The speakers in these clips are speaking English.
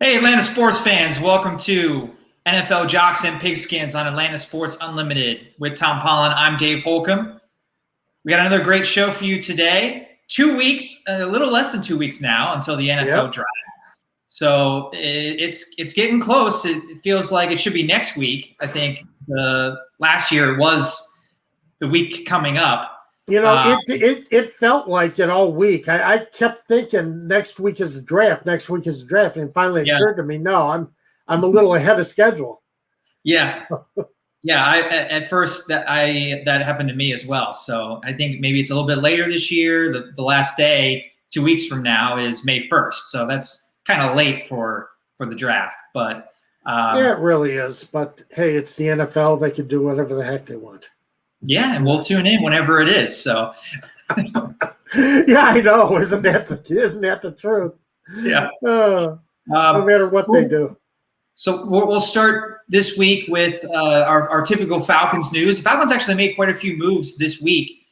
Hey, Atlanta sports fans, welcome to NFL Jocks and Pigskins on Atlanta Sports Unlimited with Tom Pollen. I'm Dave Holcomb. We got another great show for you today. 2 weeks, a little less than 2 weeks now until the NFL draft. So it's getting close. It feels like it should be next week. I think last year was the week coming up. You know, it felt like it all week. I kept thinking next week is the draft, and finally it occurred to me, no, I'm a little ahead of schedule. Yeah. Yeah, at first that happened to me as well. So I think maybe it's a little bit later this year. The last day, 2 weeks from now, is May 1st. So that's kind of late for the draft. But yeah, it really is. But hey, it's the NFL. They can do whatever the heck they want. Yeah, and we'll tune in whenever it is. So yeah, I know. Isn't that the truth? Yeah. No matter what they do. So we'll start this week with our typical Falcons news. The Falcons actually made quite a few moves this week,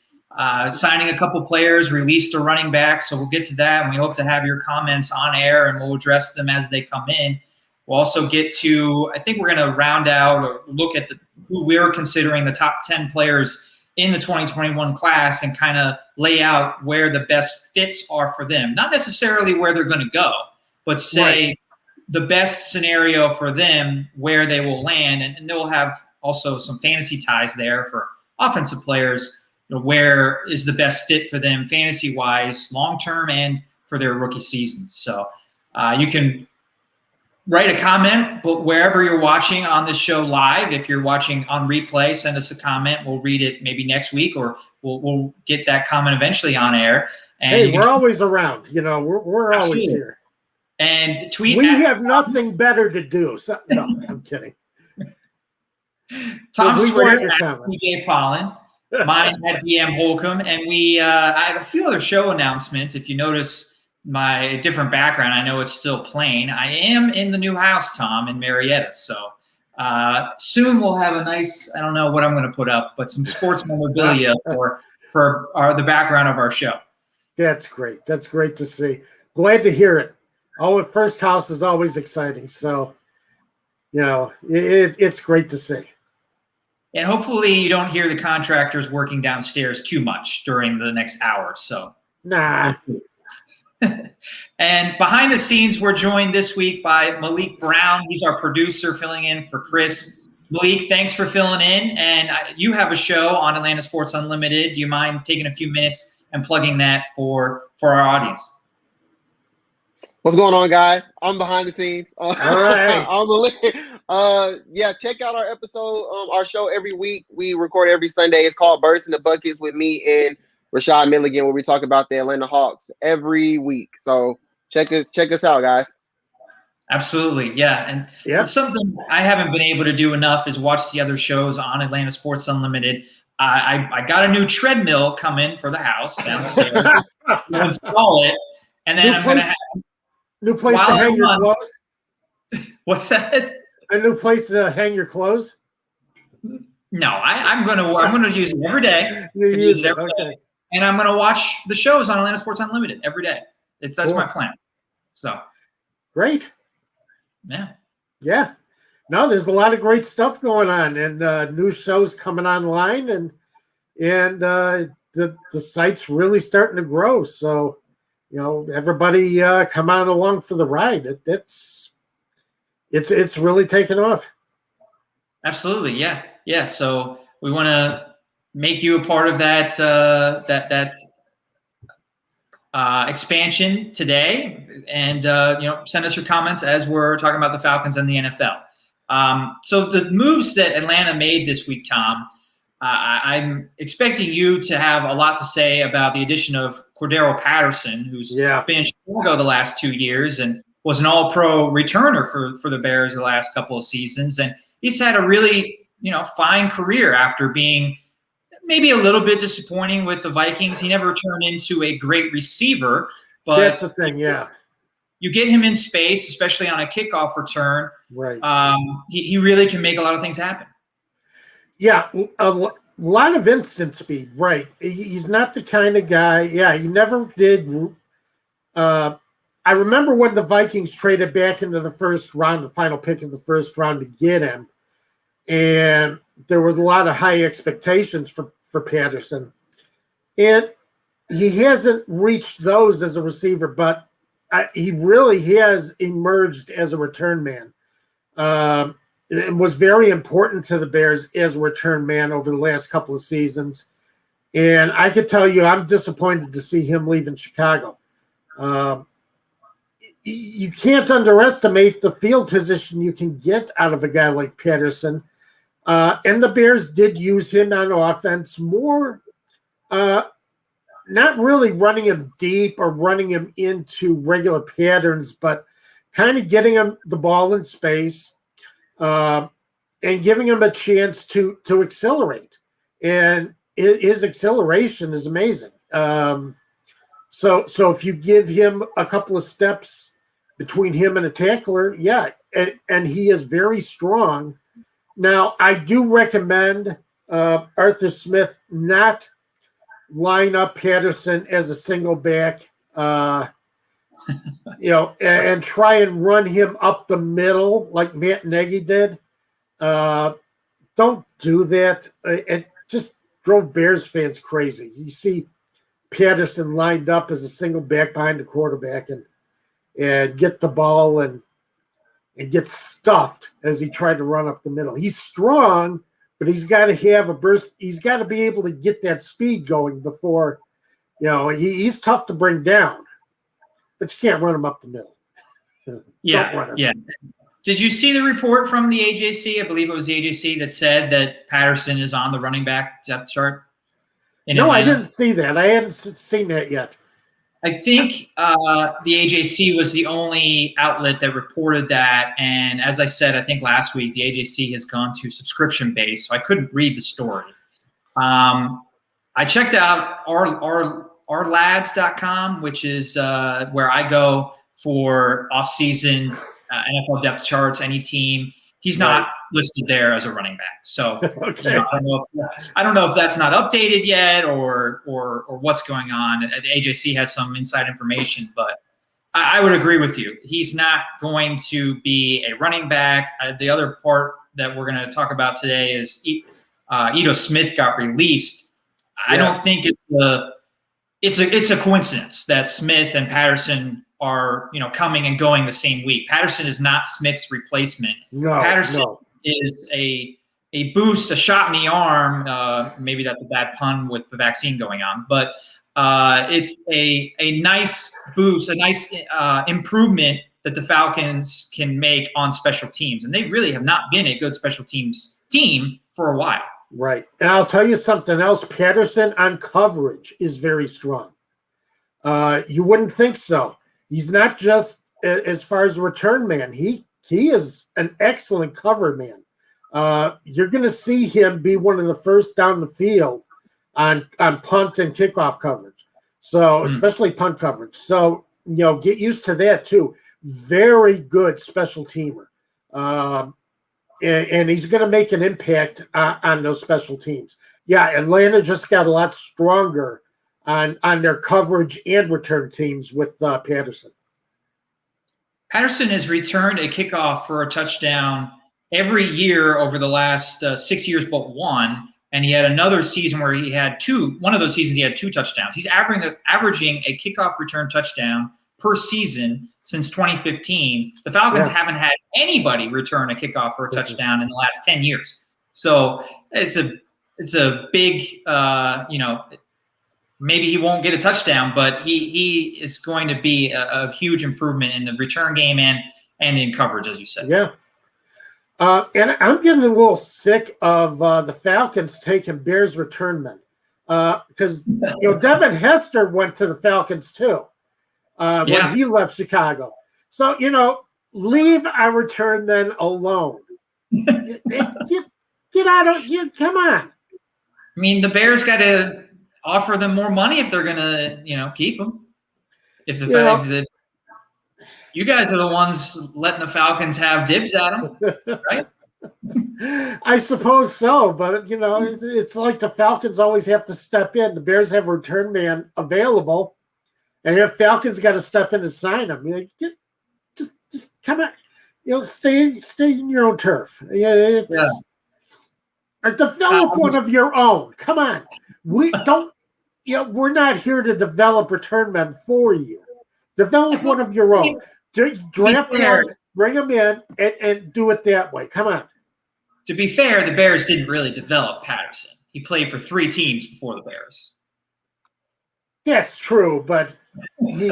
signing a couple players, released a running back. So we'll get to that, and we hope to have your comments on air, and we'll address them as they come in. We'll also get to, I think we're going to round out or look at who we're considering the top 10 players in the 2021 class and kind of lay out where the best fits are for them. Not necessarily where they're going to go, but say the best scenario for them, where they will land. And they'll have also some fantasy ties there for offensive players, where is the best fit for them fantasy-wise, long-term, and for their rookie seasons. So you can write a comment, but wherever you're watching on this show live, if you're watching on replay, send us a comment. We'll read it maybe next week, or we'll get that comment eventually on air. And hey, we're always around. We're always here. And tweet. We have nothing better to do. So, no, I'm kidding. Tom's Twitter at DJ Pollen, mine at DM Holcomb, and I have a few other show announcements. If you notice my different background, I know it's still plain. I am in the new house, Tom, in Marietta. So soon we'll have a nice, I don't know what I'm going to put up, but some sports memorabilia for the background of our show. That's great. That's great to see. Glad to hear it. Our first house is always exciting. So, it's great to see. And hopefully you don't hear the contractors working downstairs too much during the next hour. So, nah. And behind the scenes, we're joined this week by Malik Brown. He's our producer filling in for Chris. Malik, thanks for filling in. And you have a show on Atlanta Sports Unlimited. Do you mind taking a few minutes and plugging that for our audience? What's going on, guys? I'm behind the scenes. All right. I'm Malik. Yeah, check out our episode, our show every week. We record every Sunday. It's called Birds in the Buckets with me and Rashawn Milligan, where we talk about the Atlanta Hawks every week. So check us out, guys. Absolutely, yeah. And it's something I haven't been able to do enough is watch the other shows on Atlanta Sports Unlimited. I got a new treadmill coming for the house downstairs. I'll install it, and then I'm going to have new place to hang your clothes. What's that? A new place to hang your clothes? No, I'm gonna use it every day. You use it every day. And I'm going to watch the shows on Atlanta Sports Unlimited every day. That's my plan. So great. Yeah. Yeah. No, there's a lot of great stuff going on, and new shows coming online, and the site's really starting to grow. So, everybody come on along for the ride. It's really taken off. Absolutely. Yeah. Yeah. So we want to make you a part of that expansion today, and send us your comments as we're talking about the Falcons and the NFL. So the moves that Atlanta made this week, Tom, I'm expecting you to have a lot to say about the addition of Cordero Patterson, who's been in Chicago the last 2 years and was an All-Pro returner for the Bears the last couple of seasons, and he's had a really fine career after being maybe a little bit disappointing with the Vikings. He never turned into a great receiver, but that's the thing. Yeah, you get him in space, especially on a kickoff return. Right. He really can make a lot of things happen. Yeah, a lot of instant speed. Right. He's not the kind of guy. Yeah, he never did I remember when the Vikings traded back into the first round, the final pick of the first round to get him, and there was a lot of high expectations for Patterson. And he hasn't reached those as a receiver, but he really has emerged as a return man. It was very important to the Bears as a return man over the last couple of seasons. And I could tell you I'm disappointed to see him leaving Chicago. You can't underestimate the field position you can get out of a guy like Patterson. And the Bears did use him on offense more, not really running him deep or running him into regular patterns, but kind of getting him the ball in space and giving him a chance to accelerate. And his acceleration is amazing. So if you give him a couple of steps between him and a tackler, yeah, and he is very strong. Now, I do recommend Arthur Smith not line up Patterson as a single back, and try and run him up the middle like Matt Nagy did. Don't do that. It just drove Bears fans crazy. You see Patterson lined up as a single back behind the quarterback and get the ball and get stuffed as he tried to run up the middle. He's strong, but he's got to have a burst. He's got to be able to get that speed going before, he's tough to bring down, but you can't run him up the middle. Yeah. Did you see the report from the AJC? I believe it was the AJC that said that Patterson is on the running back depth chart. No, Atlanta? I didn't see that. I hadn't seen that yet. I think the AJC was the only outlet that reported that. And as I said, I think last week, the AJC has gone to subscription-based, so I couldn't read the story. I checked out ourlads.com, which is where I go for off-season NFL depth charts, any team. He's not listed there as a running back. So okay. I don't know if that's not updated yet or what's going on. The AJC has some inside information, but I would agree with you. He's not going to be a running back. The other part that we're going to talk about today is Ito Smith got released. I don't think it's a coincidence that Smith and Patterson are coming and going the same week. Patterson is not Smith's replacement. Patterson is a boost, a shot in the arm. Maybe that's a bad pun with the vaccine going on, but it's a nice boost, a nice improvement that the Falcons can make on special teams. And they really have not been a good special teams team for a while. Right. And I'll tell you something else. Patterson on coverage is very strong. You wouldn't think so. He's not just as far as a return man. He is an excellent cover man. You're going to see him be one of the first down the field on punt and kickoff coverage. So especially punt coverage. So, get used to that too. Very good special teamer. And he's going to make an impact on those special teams. Yeah, Atlanta just got a lot stronger on their coverage and return teams with Patterson. Patterson has returned a kickoff for a touchdown every year over the last 6 years but one, and he had another season where he had two. One of those seasons he had 2 touchdowns. He's averaging a kickoff return touchdown per season since 2015. The Falcons haven't had anybody return a kickoff for a touchdown in the last 10 years. So it's a big, maybe he won't get a touchdown, but he is going to be a huge improvement in the return game and in coverage, as you said. Yeah. And I'm getting a little sick of the Falcons taking Bears return men because Devin Hester went to the Falcons too when he left Chicago. So leave our return men alone. Get out of here! Come on. I mean, the Bears got to offer them more money if they're gonna keep them. If you guys are the ones letting the Falcons have dibs at them, right? I suppose so, but it's like the Falcons always have to step in. The Bears have a return man available. And if Falcons got to step in and sign him, just come on, stay in your own turf. Or develop one of your own. Come on, we don't. We're not here to develop return men for you. Develop one of your own. Draft one, bring them in, and do it that way. Come on. To be fair, the Bears didn't really develop Patterson. He played for 3 teams before the Bears. That's true, but he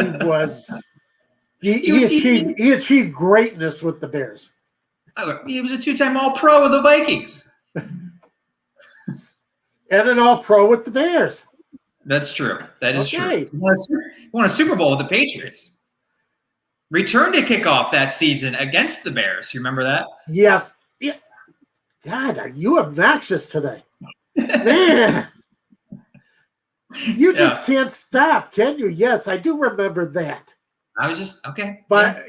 achieved greatness with the Bears. He was a 2-time All-Pro with the Vikings. And an All-Pro with the Bears. That's true. That is true. He won a Super Bowl with the Patriots. Returned to kickoff that season against the Bears. You remember that? Yes. Yeah. God, are you obnoxious today? Man. You just can't stop, can you? Yes, I do remember that. I was just okay. But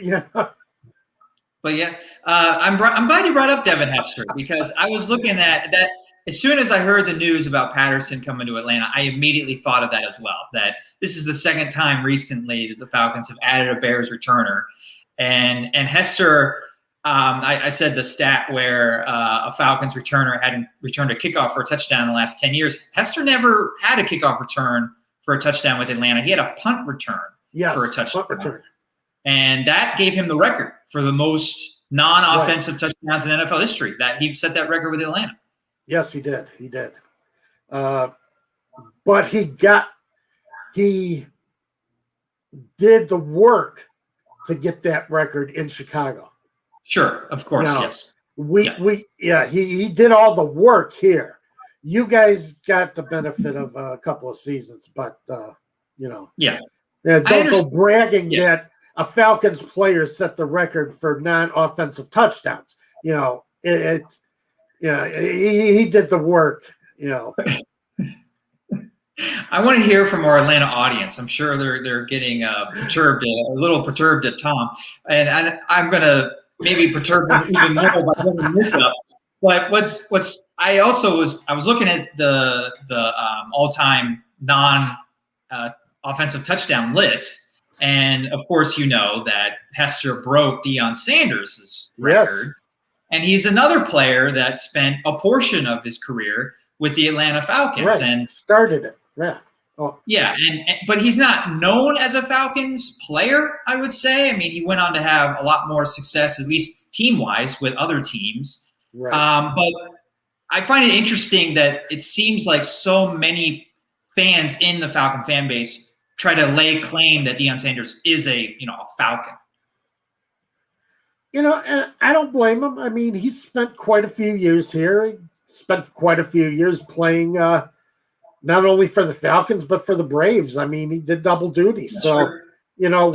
But yeah, I'm glad you brought up Devin Hester because I was looking at that. As soon as I heard the news about Patterson coming to Atlanta, I immediately thought of that as well, that this is the second time recently that the Falcons have added a Bears returner. And Hester, I said the stat where a Falcons returner hadn't returned a kickoff for a touchdown in the last 10 years. Hester never had a kickoff return for a touchdown with Atlanta. He had a punt return for a touchdown. Punt return. And that gave him the record for the most non-offensive touchdowns in NFL history. That he set that record with Atlanta. Yes, he did. He did. But he did the work to get that record in Chicago. Sure, of course, yes. He did all the work here. You guys got the benefit of a couple of seasons, but don't go bragging that a Falcons player set the record for non-offensive touchdowns. He did the work, I want to hear from our Atlanta audience. I'm sure they're getting a little perturbed at Tom, and I'm going to maybe perturb them even more by bringing this up. But I was looking at the all-time non-offensive touchdown list, and of course you know that Hester broke Deion Sanders' record. Yes. And he's another player that spent a portion of his career with the Atlanta Falcons and started it. Yeah. Oh. Yeah, but he's not known as a Falcons player, I would say. I mean, he went on to have a lot more success, at least team-wise, with other teams. Right. But I find it interesting that it seems like so many fans in the Falcon fan base try to lay claim that Deion Sanders is a Falcon. And I don't blame him. I mean, he spent quite a few years here. He spent quite a few years playing not only for the Falcons, but for the Braves. I mean, he did double duty. That's so, true.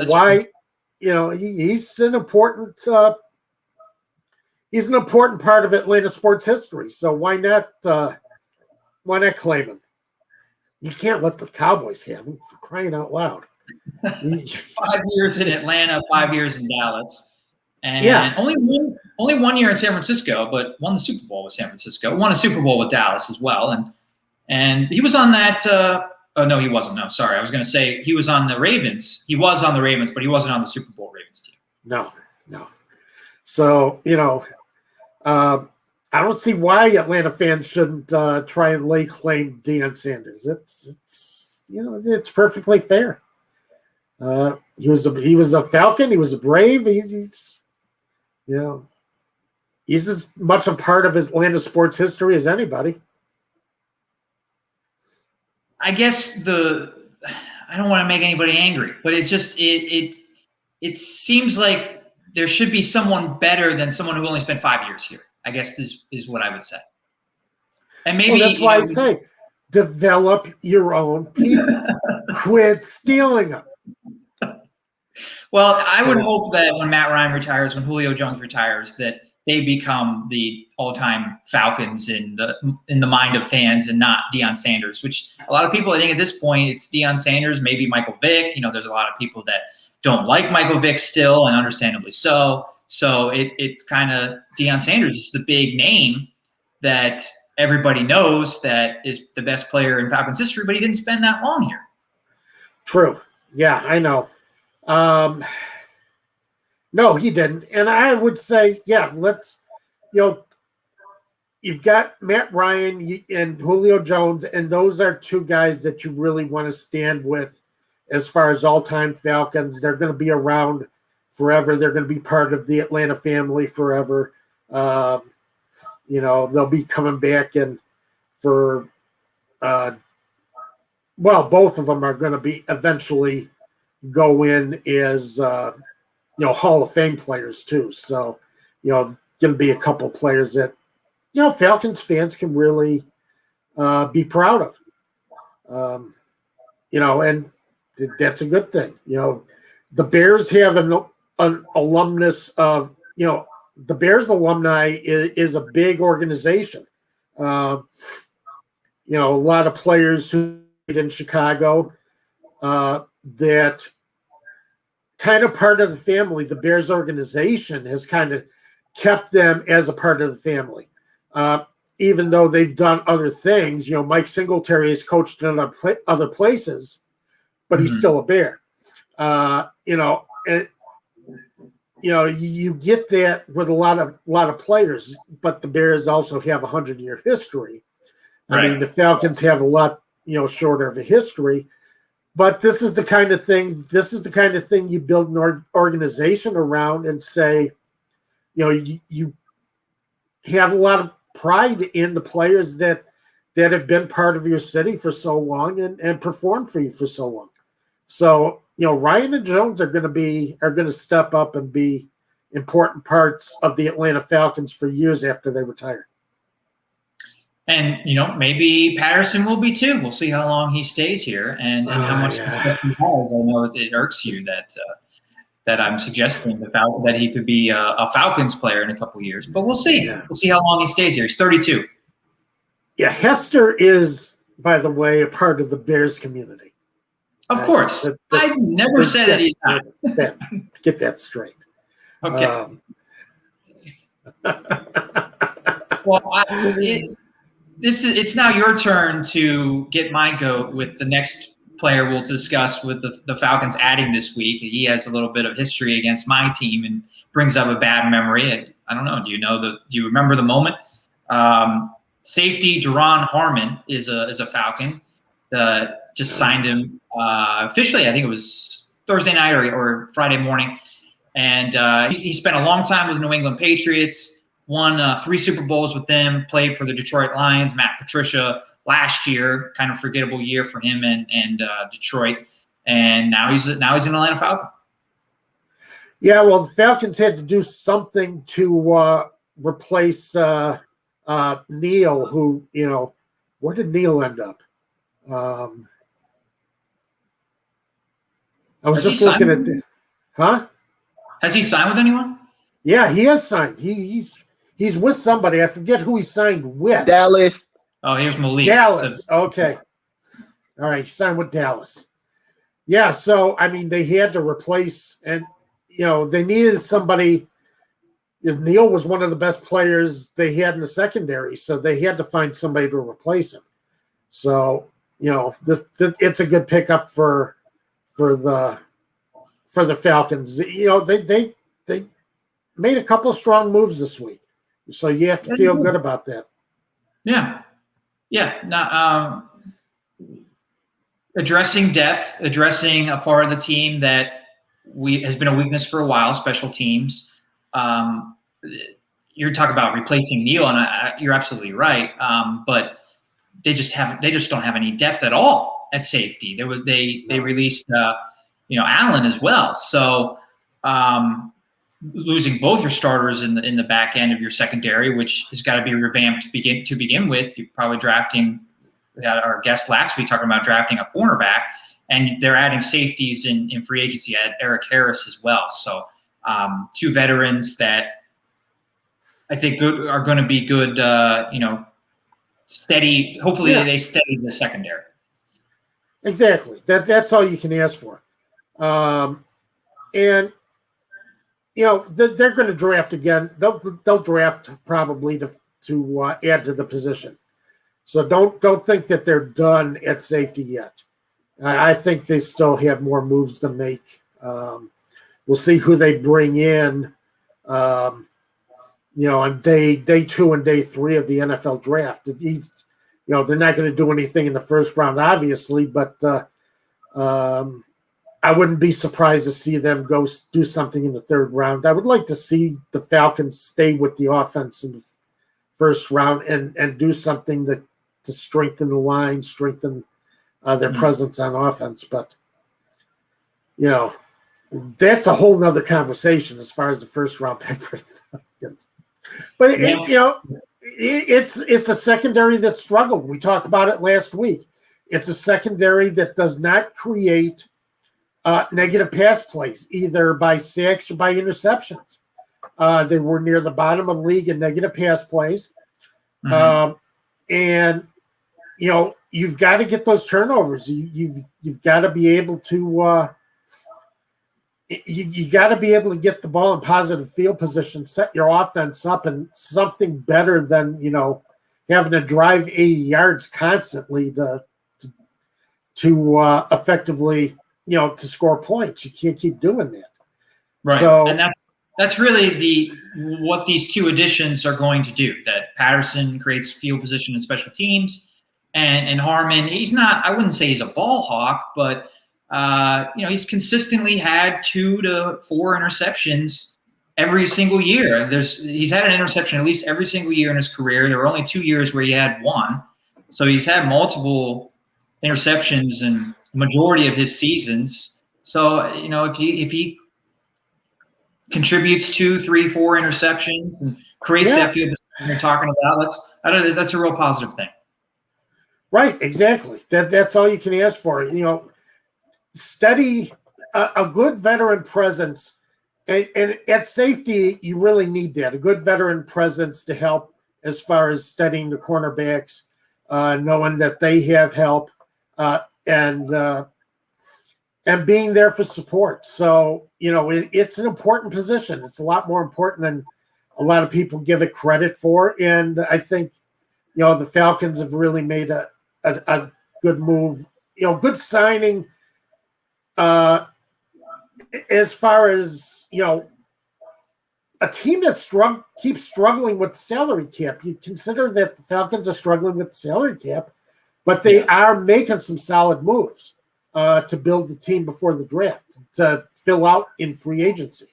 why, he's an important part of Atlanta sports history. So why not claim him? You can't let the Cowboys have him, for crying out loud. 5 years in Atlanta, 5 years in Dallas. And only 1 year in San Francisco, but won the Super Bowl with San Francisco. Won a Super Bowl with Dallas as well. And he was on that no, he wasn't. No, sorry. I was going to say he was on the Ravens. He was on the Ravens, but he wasn't on the Super Bowl Ravens team. No. So, I don't see why Atlanta fans shouldn't try and lay claim to Deion Sanders. It's perfectly fair. He was a Falcon. He was a Brave. He's as much a part of Atlanta sports history as anybody. I guess I don't want to make anybody angry, but it just it seems like there should be someone better than someone who only spent 5 years here. I guess this is what I would say. And maybe that's why I say develop your own people. Quit stealing them. Well, I would hope that when Matt Ryan retires, when Julio Jones retires, that they become the all-time Falcons in the mind of fans and not Deion Sanders, which a lot of people, I think at this point, it's Deion Sanders, maybe Michael Vick. There's a lot of people that don't like Michael Vick still, and understandably so. So it's kind of Deion Sanders is the big name that everybody knows that is the best player in Falcons history, but he didn't spend that long here. True. Yeah, I know. No, he didn't. And I would say, yeah, let's, you've got Matt Ryan and Julio Jones, and those are two guys that you really want to stand with as far as all-time Falcons. They're going to be around forever. They're going to be part of the Atlanta family forever. They'll be coming back and for both of them are going to be eventually go in as Hall of Fame players too. So, going to be a couple players that Falcons fans can really be proud of. And that's a good thing. The Bears have an alumnus of, the Bears alumni is a big organization. A lot of players who played in Chicago that kind of part of the family. The Bears organization has kind of kept them as a part of the family. Even though they've done other things, Mike Singletary has coached in other places, but he's still a Bear. You get that with a lot of players, but the Bears also have a 100-year history. Right. I mean, the Falcons have a lot, shorter of a history, but this is the kind of thing you build an organization around and say, you have a lot of pride in the players that have been part of your city for so long and performed for you for so long. So, Ryan and Jones are going to step up and be important parts of the Atlanta Falcons for years after they retire. And, maybe Patterson will be too. We'll see how long he stays here and how much he has. I know it irks you that I'm suggesting that he could be a Falcons player in a couple of years. But we'll see. Yeah. We'll see how long he stays here. He's 32. Yeah, Hester is, by the way, a part of the Bears community. Of course. I never said that he's not. Get that straight. Okay. It's now your turn to get my goat with the next player we'll discuss with the Falcons adding this week. He has a little bit of history against my team and brings up a bad memory. I don't know. Do you remember the moment? Safety Jerron Harmon is a Falcon. Just signed him officially. I think it was Thursday night or Friday morning. And he spent a long time with the New England Patriots, won 3 Super Bowls with them, played for the Detroit Lions, Matt Patricia last year, kind of forgettable year for him and Detroit. And now he's an Atlanta Falcon. Yeah, well, the Falcons had to do something to replace Neal, who, where did Neal end up? I was just looking at – huh? Has he signed with anyone? Yeah, he has signed. He's with somebody. I forget who he signed with. Dallas. Oh, here's Malik. Dallas. Okay. All right, he signed with Dallas. Yeah, so, I mean, they had to replace – and, they needed somebody – Neal was one of the best players they had in the secondary, so they had to find somebody to replace him. So, it's a good pickup for the Falcons. They made a couple of strong moves this week, so you have to feel good about that. Yeah. Now, addressing depth, addressing a part of the team that has been a weakness for a while, special teams. You're talking about replacing Neal, and you're absolutely right. But they just don't have any depth at all at safety. They released Allen as well. So losing both your starters in the back end of your secondary, which has got to be revamped to begin with. You're probably drafting. We had our guest last week talking about drafting a cornerback, and they're adding safeties in free agency. At Eric Harris as well. So 2 veterans that I think are going to be good. Steady. Hopefully, they steady the secondary. Exactly. That's all you can ask for. And they're going to draft again. They'll draft probably to add to the position. So don't think that they're done at safety yet. I think they still have more moves to make. We'll see who they bring in, on day 2 and day 3 of the NFL draft. They're not going to do anything in the first round, obviously, but I wouldn't be surprised to see them go do something in the third round. I would like to see the Falcons stay with the offense in the first round and do something to strengthen the line, strengthen their presence on offense. But, that's a whole nother conversation as far as the first round pick for the Falcons. But, it's a secondary that struggled. We talked about it last week. It's a secondary that does not create negative pass plays, either by sacks or by interceptions. They were near the bottom of the league in negative pass plays. And, you've got to get those turnovers. You've got to be able to you got to be able to get the ball in positive field position, set your offense up, and something better than having to drive 80 yards constantly to effectively to score points. You can't keep doing that. Right. So, and that's really what these two additions are going to do. That Patterson creates field position and special teams, and Harmon, I wouldn't say he's a ball hawk, but he's consistently had 2 to 4 interceptions every single year. He's had an interception at least every single year in his career. There were only 2 years where he had 1. So he's had multiple interceptions in majority of his seasons. So, if he contributes 2, 3, 4 interceptions and creates that field you're talking about, that's a real positive thing. Right, exactly. That's all you can ask for. Steady, a good veteran presence, and at safety, you really need that. A good veteran presence to help as far as studying the cornerbacks, knowing that they have help, and being there for support. So, it's an important position. It's a lot more important than a lot of people give it credit for. And I think, the Falcons have really made a good move, good signing. As far as, a team that keeps struggling with salary cap, you consider that the Falcons are struggling with the salary cap, but they are making some solid moves to build the team before the draft, to fill out in free agency.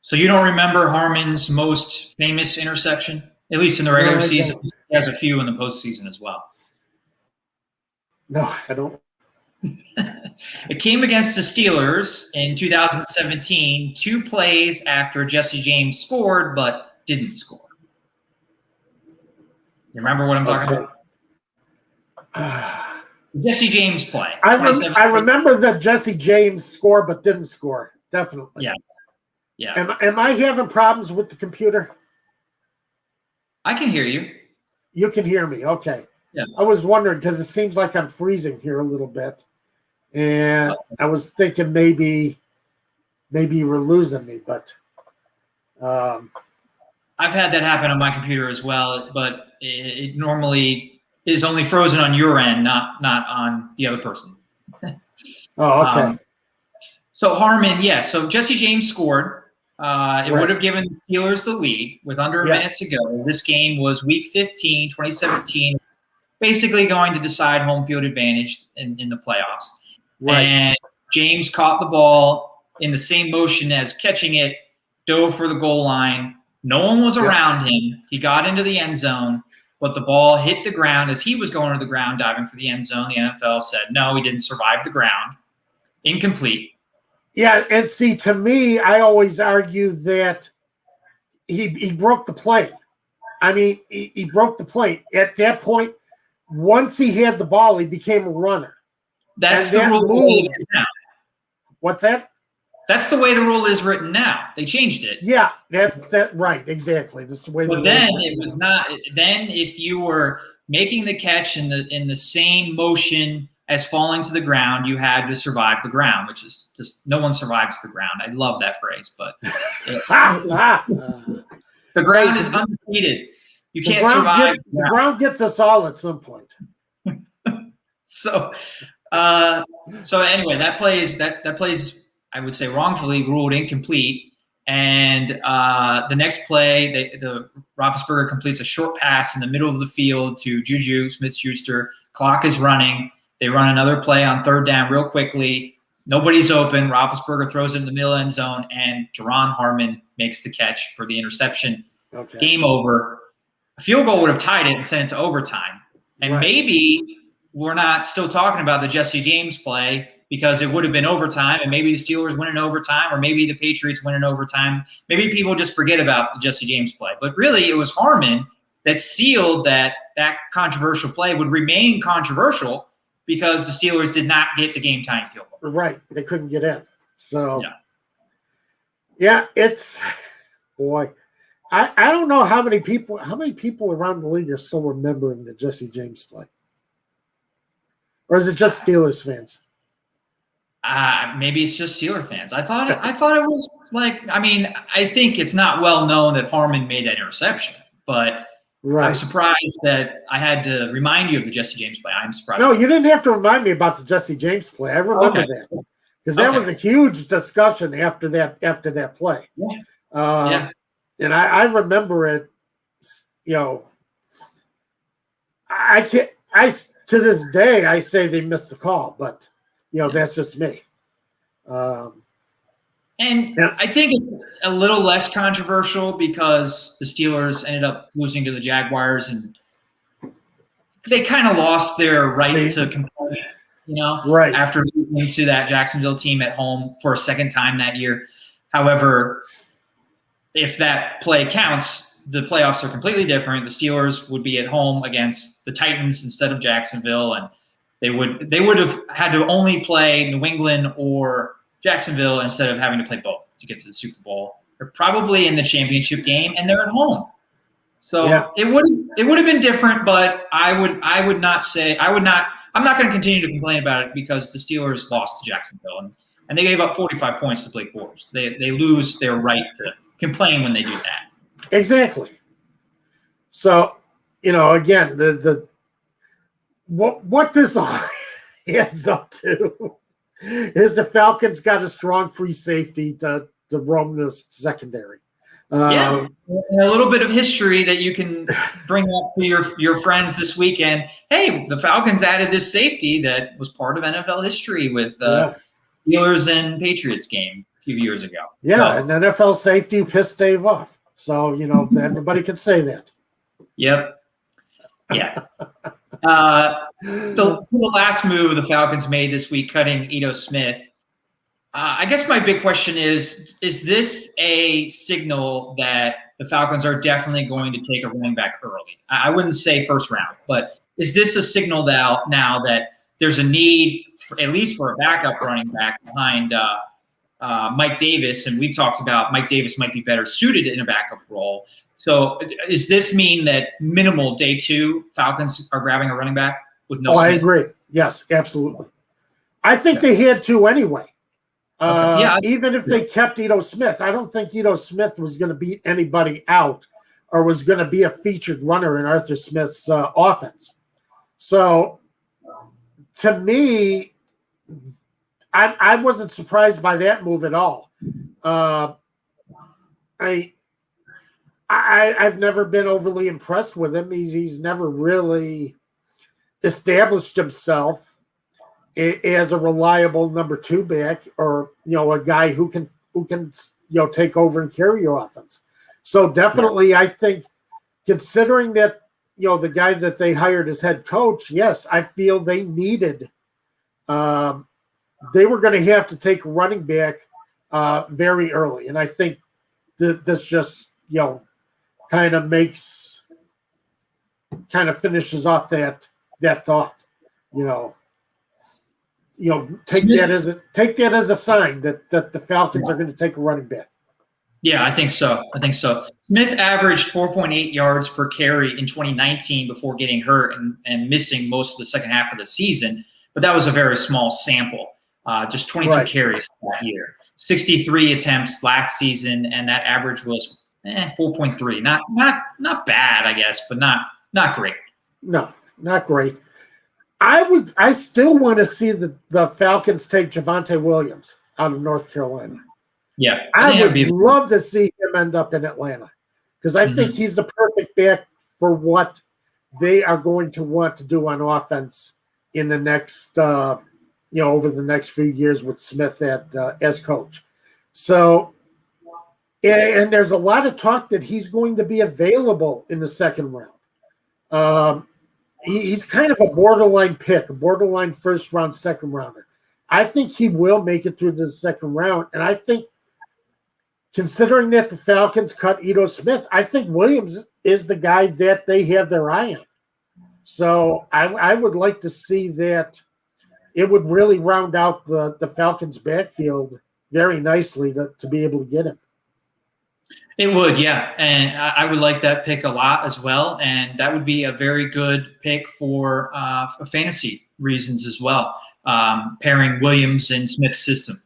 So you don't remember Harmon's most famous interception, at least in the regular season? He has a few in the postseason as well. No, I don't. It came against the Steelers in 2017, 2 plays after Jesse James scored but didn't score. You remember what I'm talking about? Jesse James play. I remember that Jesse James scored but didn't score. Definitely. Yeah. Am I having problems with the computer? I can hear you. You can hear me. Okay. Yeah. I was wondering because it seems like I'm freezing here a little bit. And I was thinking maybe you were losing me, but I've had that happen on my computer as well, but it normally is only frozen on your end, not on the other person. Oh, okay. So Harmon, so Jesse James scored. It would have given the Steelers the lead with under a minute to go. This game was Week 15, 2017, basically going to decide home field advantage in the playoffs. Right. And James caught the ball in the same motion as catching it, dove for the goal line. No one was around him. He got into the end zone, but the ball hit the ground as he was going to the ground, diving for the end zone. The NFL said, no, he didn't survive the ground. Incomplete. Yeah, and see, to me, I always argue that he broke the plane. I mean, he broke the plane. At that point, once he had the ball, he became a runner. That's the rule now. What's that? That's the way the rule is written now. They changed it. Yeah, that right, exactly. That's the way. But then it was not. Then if you were making the catch in the same motion as falling to the ground, you had to survive the ground, which is just no one survives the ground. I love that phrase, but the ground is undefeated. You can't survive. The ground gets us all at some point. So So anyway, that plays, I would say, wrongfully ruled incomplete. And the next play, the Roethlisberger completes a short pass in the middle of the field to Juju Smith-Schuster. Clock is running. They run another play on third down real quickly. Nobody's open. Roethlisberger throws it in the middle end zone, and Jerron Harmon makes the catch for the interception. Okay. Game over. A field goal would have tied it and sent it to overtime. And maybe we're not still talking about the Jesse James play because it would have been overtime, and maybe the Steelers win in overtime, or maybe the Patriots win in overtime. Maybe people just forget about the Jesse James play. But really, it was Harmon that sealed that controversial play would remain controversial because the Steelers did not get the game-tying field goal. Right. They couldn't get in. So, yeah, it's – boy. I don't know how many people around the league are still remembering the Jesse James play. Or is it just Steelers fans? Maybe it's just Steelers fans. I thought it was like, I mean, I think it's not well known that Harmon made that interception, but I'm surprised that I had to remind you of the Jesse James play. I'm surprised. No, you didn't have to remind me about the Jesse James play. I remember that because that was a huge discussion after that play. Yeah. And I remember it. You know, to this day I say they missed the call, but that's just me. And I think it's a little less controversial because the Steelers ended up losing to the Jaguars, and they kind of lost their right to complain, after losing to that Jacksonville team at home for a second time that year. However, if that play counts, the playoffs are completely different. The Steelers would be at home against the Titans instead of Jacksonville, and they would have had to only play New England or Jacksonville instead of having to play both to get to the Super Bowl. They're probably in the championship game, and they're at home. So it would have been different, but I'm not going to continue to complain about it because the Steelers lost to Jacksonville, and they gave up 45 points to Blake Bortles. They lose their right to complain when they do that. Exactly. So, again, the what this all adds up to is the Falcons got a strong free safety to roam this secondary. And a little bit of history that you can bring up to your friends this weekend. Hey, the Falcons added this safety that was part of NFL history with Steelers and Patriots game a few years ago. Yeah, an NFL safety pissed Dave off. So, everybody can say that. Yep. Yeah. The last move the Falcons made this week, cutting Ito Smith. I guess my big question is this a signal that the Falcons are definitely going to take a running back early? I wouldn't say first round, but is this a signal now that there's a need, at least for a backup running back behind Mike Davis? And we've talked about Mike Davis might be better suited in a backup role. So does this mean that minimal day two Falcons are grabbing a running back with no Smith? I agree. Yes, absolutely. I think they had to anyway. Even if they kept Ito Smith, I don't think Ito Smith was going to beat anybody out or was going to be a featured runner in Arthur Smith's offense. So to me, I wasn't surprised by that move at all. I've never been overly impressed with him. He's never really established himself as a reliable number two back, or a guy who can take over and carry your offense. So definitely, I think, considering that the guy that they hired as head coach, yes, I feel they needed. They were going to have to take running back very early, and I think this just kind of finishes off that thought. Take that as a sign that the Falcons are going to take a running back. Yeah, I think so. Smith averaged 4.8 yards per carry in 2019 before getting hurt and missing most of the second half of the season. But that was a very small sample, just 22 carries that year. 63 attempts last season, and that average was 4.3. Not bad, I guess, but not great. No, not great. I still want to see the Falcons take Javonte Williams out of North Carolina. Yeah, I would love to see him end up in Atlanta because I think he's the perfect back for what they are going to want to do on offense in the next, over the next few years with Smith as coach. So, and there's a lot of talk that he's going to be available in the second round. He's kind of a borderline pick, a borderline first round, second rounder. I think he will make it through the second round. And I think, considering that the Falcons cut Ito Smith, I think Williams is the guy that they have their eye on. So I would like to see that. It would really round out the Falcons' backfield very nicely to be able to get him. It would, yeah. And I would like that pick a lot as well. And that would be a very good pick for fantasy reasons as well, pairing Williams and Smith's system.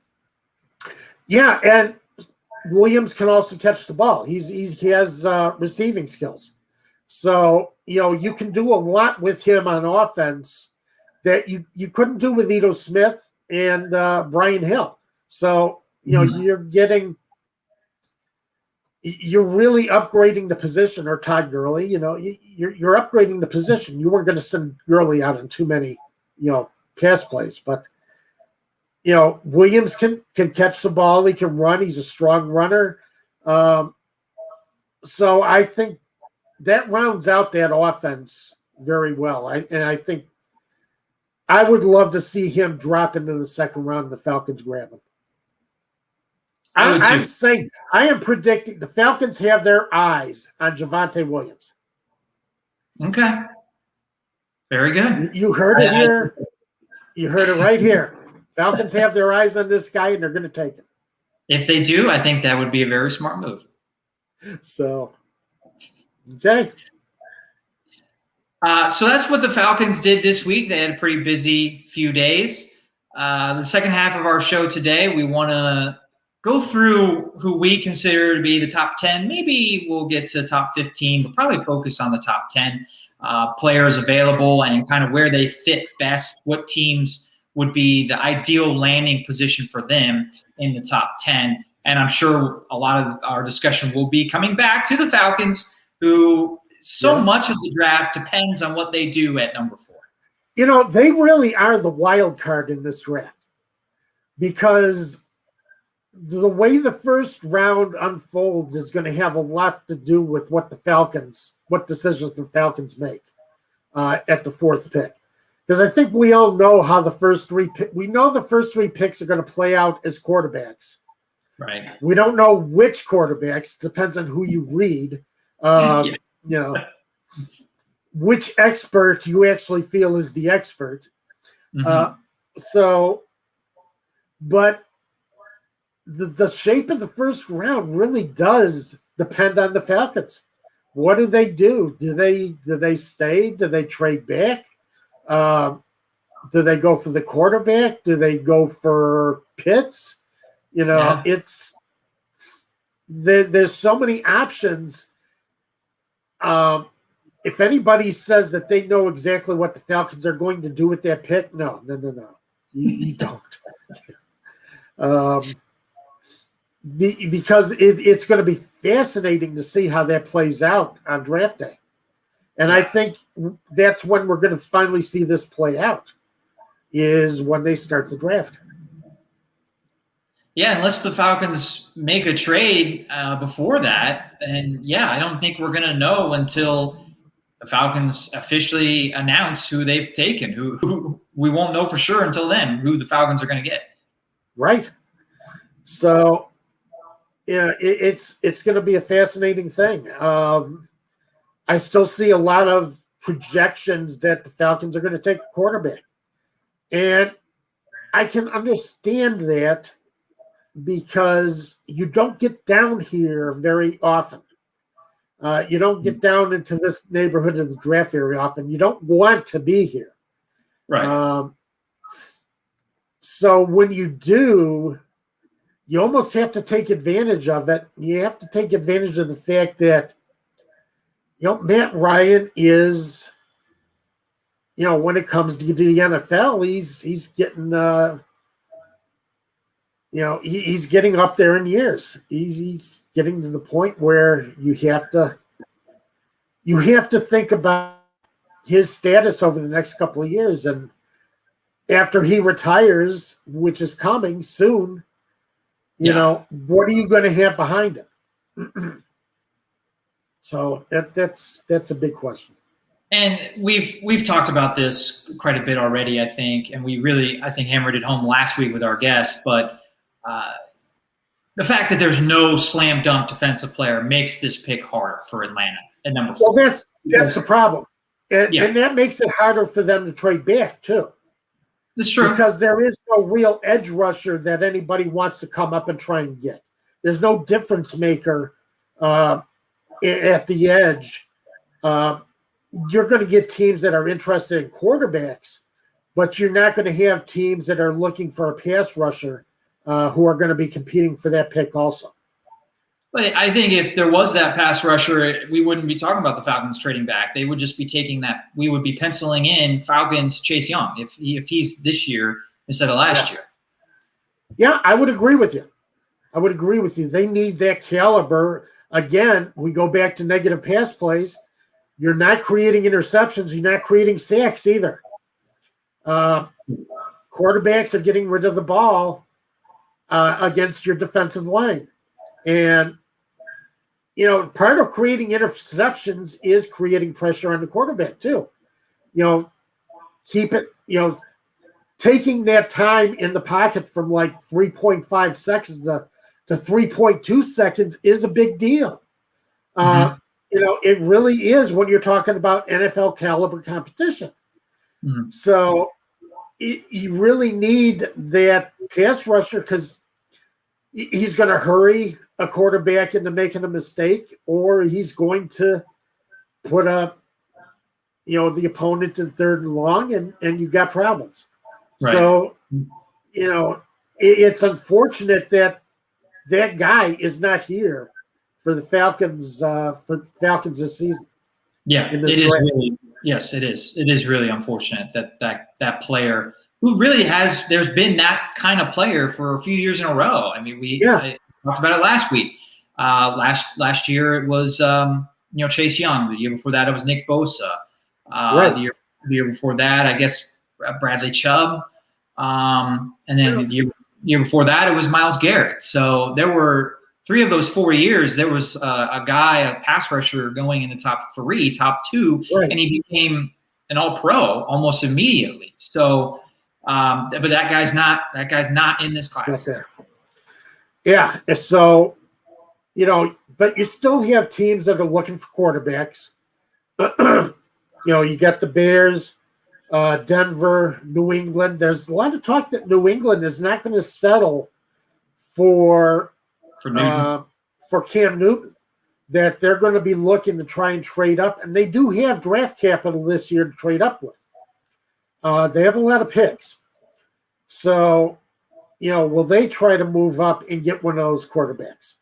Yeah, and Williams can also catch the ball. He has receiving skills. So, you can do a lot with him on offense that you couldn't do with Ito Smith and Brian Hill. So, you're really upgrading the position, or Todd Gurley. You're upgrading the position. You weren't going to send Gurley out in too many, pass plays, but Williams can catch the ball. He can run. He's a strong runner. So I think that rounds out that offense very well. I think I would love to see him drop into the second round and the Falcons grab him. I'm saying I am predicting the Falcons have their eyes on Javonte Williams. Okay. Very good. You heard it here. You heard it right here. Falcons have their eyes on this guy, and they're going to take him. If they do, I think that would be a very smart move. So, okay. So that's what the Falcons did this week. They had a pretty busy few days. The second half of our show today, we want to go through who we consider to be the top 10. Maybe we'll get to top 15, but probably focus on the top 10 players available and kind of where they fit best, what teams would be the ideal landing position for them in the top 10. And I'm sure a lot of our discussion will be coming back to the Falcons, who much of the draft depends on what they do at number 4. They really are the wild card in this draft because the way the first round unfolds is going to have a lot to do with what decisions the Falcons make at the 4th pick. Because I think we all know how the first 3 picks are going to play out as quarterbacks. Right. We don't know which quarterbacks. Depends on who you read. Which expert you actually feel is the expert. But the shape of the first round really does depend on the Falcons. What do they do? Do they stay? Do they trade back? Do they go for the quarterback? Do they go for Pitts? It's there's so many options. If anybody says that they know exactly what the Falcons are going to do with that pick, no. You don't. Because it's going to be fascinating to see how that plays out on draft day. And I think that's when we're going to finally see this play out, is when they start the draft. Yeah, unless the Falcons make a trade before that, then I don't think we're going to know until the Falcons officially announce who they've taken. Who we won't know for sure until then who the Falcons are going to get. Right. So, it's going to be a fascinating thing. I still see a lot of projections that the Falcons are going to take a quarterback. And I can understand that because you don't get down here very often. You don't get down into this neighborhood of the draft very often. You don't want to be here. Right. So when you do, you almost have to take advantage of it. You have to take advantage of the fact that Matt Ryan is, when it comes to the NFL, he's getting he's getting up there in years. He's getting to the point where you have to think about his status over the next couple of years, and after he retires, which is coming soon, what are you going to have behind him? So that's a big question. And we've talked about this quite a bit already, I think, and we really, I think, hammered it home last week with our guest. But the fact that there's no slam dunk defensive player makes this pick harder for Atlanta at number 4. Well, that's the problem, and that makes it harder for them to trade back too. That's true, because there is no real edge rusher that anybody wants to come up and try and get. There's no difference maker at the edge. You're going to get teams that are interested in quarterbacks, but you're not going to have teams that are looking for a pass rusher who are going to be competing for that pick also. But I think if there was that pass rusher, we wouldn't be talking about the Falcons trading back. They would just be taking that. We would be penciling in Falcons Chase Young if he's this year instead of last year. Yeah, I would agree with you. They need that caliber. Again, we go back to negative pass plays. You're not creating interceptions. You're not creating sacks either. Quarterbacks are getting rid of the ball against your defensive line. And, part of creating interceptions is creating pressure on the quarterback too. Keep it, taking that time in the pocket from like 3.5 seconds to 3.2 seconds is a big deal. It really is when you're talking about NFL caliber competition. Mm-hmm. So you really need that pass rusher because he's going to hurry a quarterback into making a mistake, or he's going to put up, the opponent in 3rd and long, and you got problems. Right. So, it's unfortunate that guy is not here for the Falcons this season. Yeah, it is really, yes, it is. It is really unfortunate that player who really there's been that kind of player for a few years in a row. I mean, I talked about it last week. Last year it was Chase Young. The year before that it was Nick Bosa. Right. The year before that, I guess Bradley Chubb. And then the year before that it was Myles Garrett. So there were 3 of those 4 years, there was a pass rusher going in the top 3, top 2, right. And he became an all-pro almost immediately. So, but that guy's not in this class. Yeah. So, but you still have teams that are looking for quarterbacks. You got the Bears, Denver, New England. There's a lot of talk that New England is not going to settle for Cam Newton, that they're going to be looking to try and trade up, and they do have draft capital this year to trade up with. They have a lot of picks. So, will they try to move up and get one of those quarterbacks?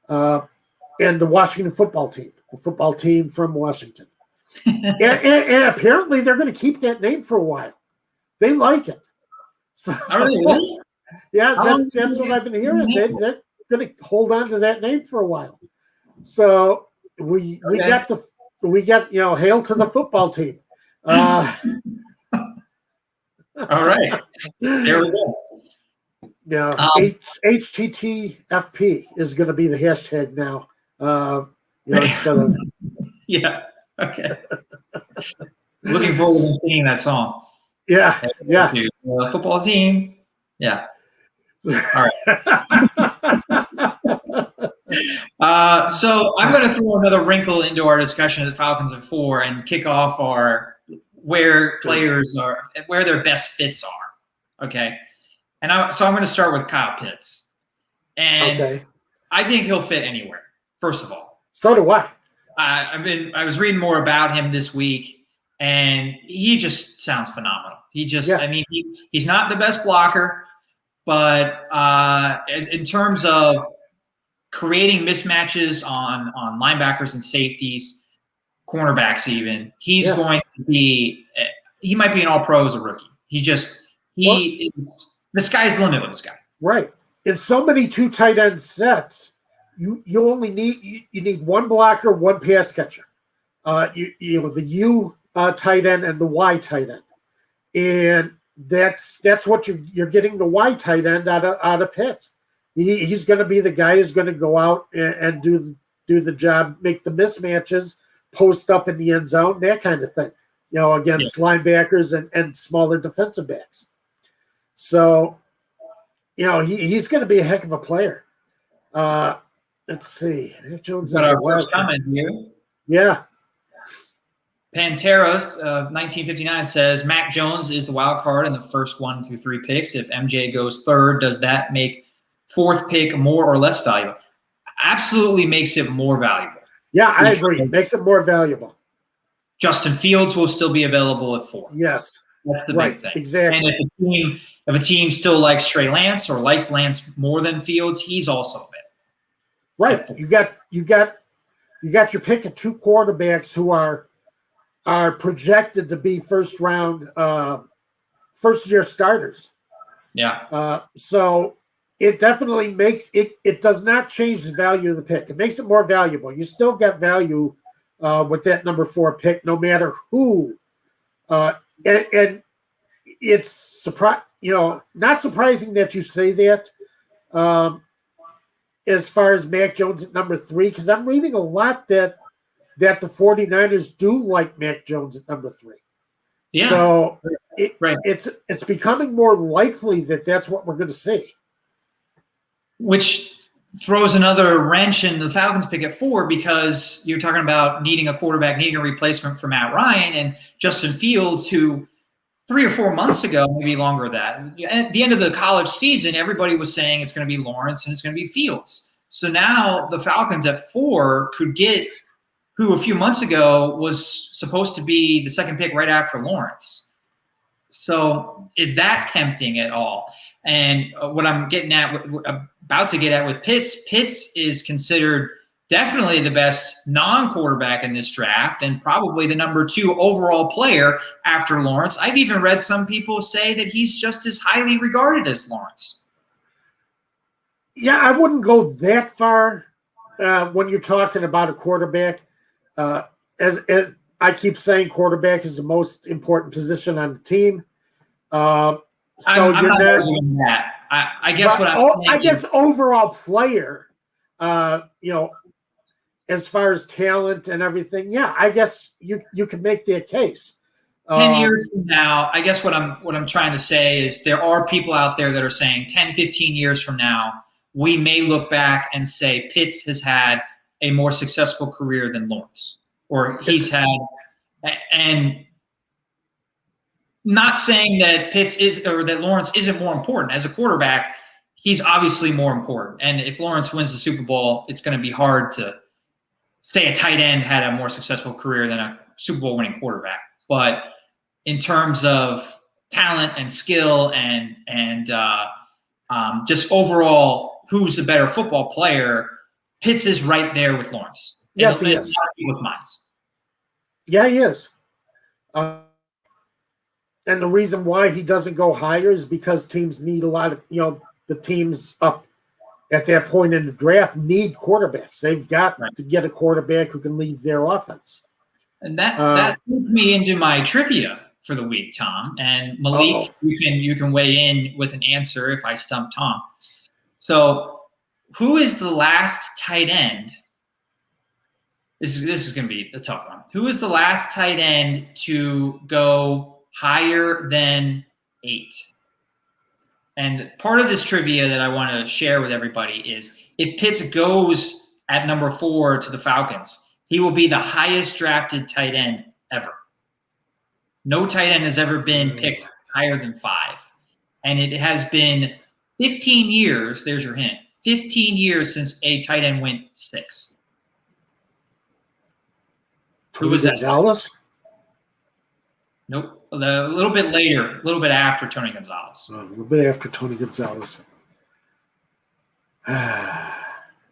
And the Washington football team from Washington. and apparently they're going to keep that name for a while. They like it. So, really? Yeah, that's what I've been hearing. They're going to hold on to that name for a while. So we got hail to the football team. All right, there we go. Yeah, HTTFP is going to be the hashtag now. Instead of yeah. Okay. Looking forward to seeing that song. Yeah. Football team. Yeah. All right. So I'm going to throw another wrinkle into our discussion of the Falcons at 4 and kick off where players are, where their best fits are. Okay. So I'm going to start with Kyle Pitts. And I think he'll fit anywhere, first of all. So do I. I was reading more about him this week, and he just sounds phenomenal. He's not the best blocker, but in terms of creating mismatches on linebackers and safeties, cornerbacks even, he's going to be he might be an all-pro as a rookie. The sky's the limit with this guy. Right. In so many 2 tight end sets, you only need one blocker, one pass catcher. The U tight end and the Y tight end, and that's what you're getting the Y tight end out of Pitts. He's going to be the guy who's going to go out and do the job, make the mismatches, post up in the end zone, that kind of thing. Against linebackers and smaller defensive backs. So, he's going to be a heck of a player. Let's see. Mac Jones got our first comment here. Yeah. Panteros of 1959 says Mac Jones is the wild card in the first 1 through 3 picks. If MJ goes third, does that make 4th pick more or less valuable? Absolutely makes it more valuable. Yeah, I agree. It makes it more valuable. Justin Fields will still be available at 4. Yes. That's the big thing. Exactly. And if a team still likes Trey Lance or likes Lance more than Fields, he's also available. Right. You got your pick of 2 quarterbacks who are projected to be first year starters. Yeah. So it definitely makes it does not change the value of the pick. It makes it more valuable. You still get value with that number 4 pick, no matter who. And it's not surprising that you say that. As far as Mac Jones at number 3, because I'm reading a lot that the 49ers do like Mac Jones at number 3. Yeah. So it's becoming more likely that that's what we're going to see. Which throws another wrench in the Falcons pick at 4, because you're talking about needing a quarterback, needing a replacement for Matt Ryan and Justin Fields, who 3 or 4 months ago, maybe longer than that, at the end of the college season, everybody was saying it's going to be Lawrence and it's going to be Fields. So now the Falcons at 4 could get who a few months ago was supposed to be the 2nd pick right after Lawrence. So is that tempting at all? And what I'm about to get at with Pitts is considered definitely the best non-quarterback in this draft and probably the number 2 overall player after Lawrence. I've even read some people say that he's just as highly regarded as Lawrence. Yeah, I wouldn't go that far when you're talking about a quarterback. As I keep saying, quarterback is the most important position on the team. So I'm not arguing that. I guess what I'm saying. I guess overall player, as far as talent and everything, yeah, I guess you could make that case. 10 years from now, I guess what I'm trying to say is there are people out there that are saying 10, 15 years from now, we may look back and say Pitts has had a more successful career than Lawrence, or he's had, and not saying that Pitts is or that Lawrence isn't more important as a quarterback. He's obviously more important, and if Lawrence wins the Super Bowl, it's going to be hard to say a tight end had a more successful career than a Super Bowl winning quarterback. But in terms of talent and skill and just overall who's the better football player, Pitts is right there with Lawrence. Yes, he is. With minds. Yeah, he is. And the reason why he doesn't go higher is because teams need a lot of, the teams up at that point in the draft need quarterbacks. They've got to get a quarterback who can lead their offense. And that leads me into my trivia for the week, Tom. And Malik, you can weigh in with an answer if I stump Tom. So, who is the last tight end? This is going to be a tough one. Who is the last tight end to go higher than 8? And part of this trivia that I want to share with everybody is if Pitts goes at number 4 to the Falcons, he will be the highest drafted tight end ever. No tight end has ever been picked higher than 5. And it has been 15 years, there's your hint, 15 years since a tight end went 6. Who was that? Gonzalez? Nope. A little bit later, a little bit after Tony Gonzalez. A little bit after Tony Gonzalez.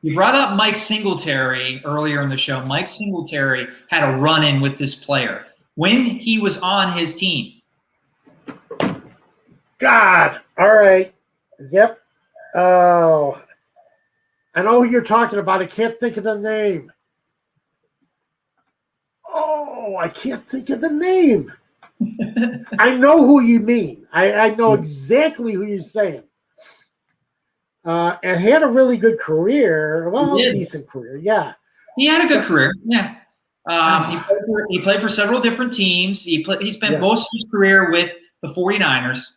You brought up Mike Singletary earlier in the show. Mike Singletary had a run-in with this player. When he was on his team, God. All right. Yep. Oh, I know who you're talking about. I can't think of the name. Oh, I can't think of the name. I know who you mean. I know exactly who you're saying. And had a really good career. Well, decent career. Yeah. He had a good career. Yeah. He played for several different teams. He spent most of his career with the 49ers.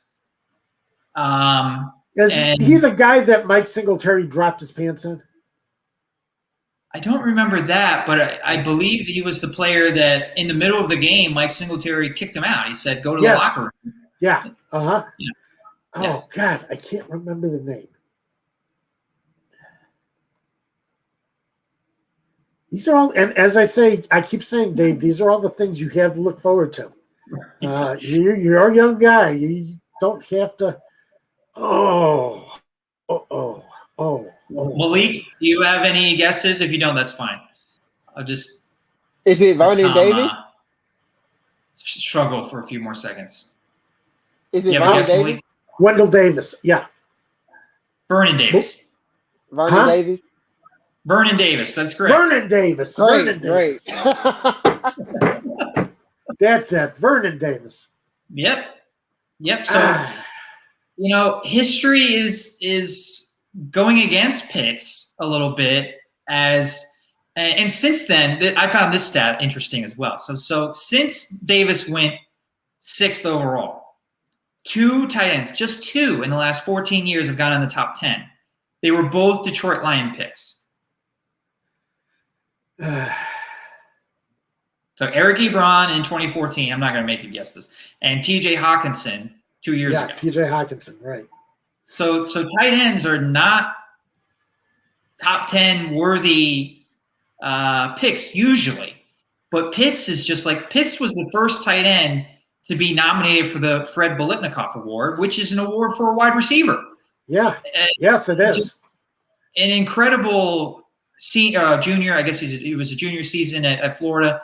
Is he the guy that Mike Singletary dropped his pants in? I don't remember that, but I believe he was the player that in the middle of the game, Mike Singletary kicked him out. He said, go to the locker room. Yeah. Uh-huh. Yeah. Oh, God, I can't remember the name. These are all, and as I keep saying, Dave, these are all the things you have to look forward to. You're a young guy. You don't have to. Malik, do you have any guesses? If you don't, that's fine. I'll just. Is it Vernon Davis? Struggle for a few more seconds. Is it Vernon Davis? Wendell Davis, yeah. Vernon Davis. Vernon Davis? Vernon Davis, that's correct. Vernon Davis. Great. That's it, Vernon Davis. Yep. So, history is going against Pitts a little bit and since then, I found this stat interesting as well. So since Davis went 6th overall, 2 tight ends, just 2 in the last 14 years have gone in the top 10. They were both Detroit Lion picks. So Eric Ebron in 2014, I'm not going to make you guess this, and T.J. Hawkinson 2 years ago. Yeah, T.J. Hawkinson, right. So tight ends are not top 10 worthy picks usually, but Pitts is just like Pitts was the first tight end to be nominated for the Fred Biletnikoff Award, which is an award for a wide receiver. Yeah, yes, it is. An incredible junior. I guess he was a junior season at Florida,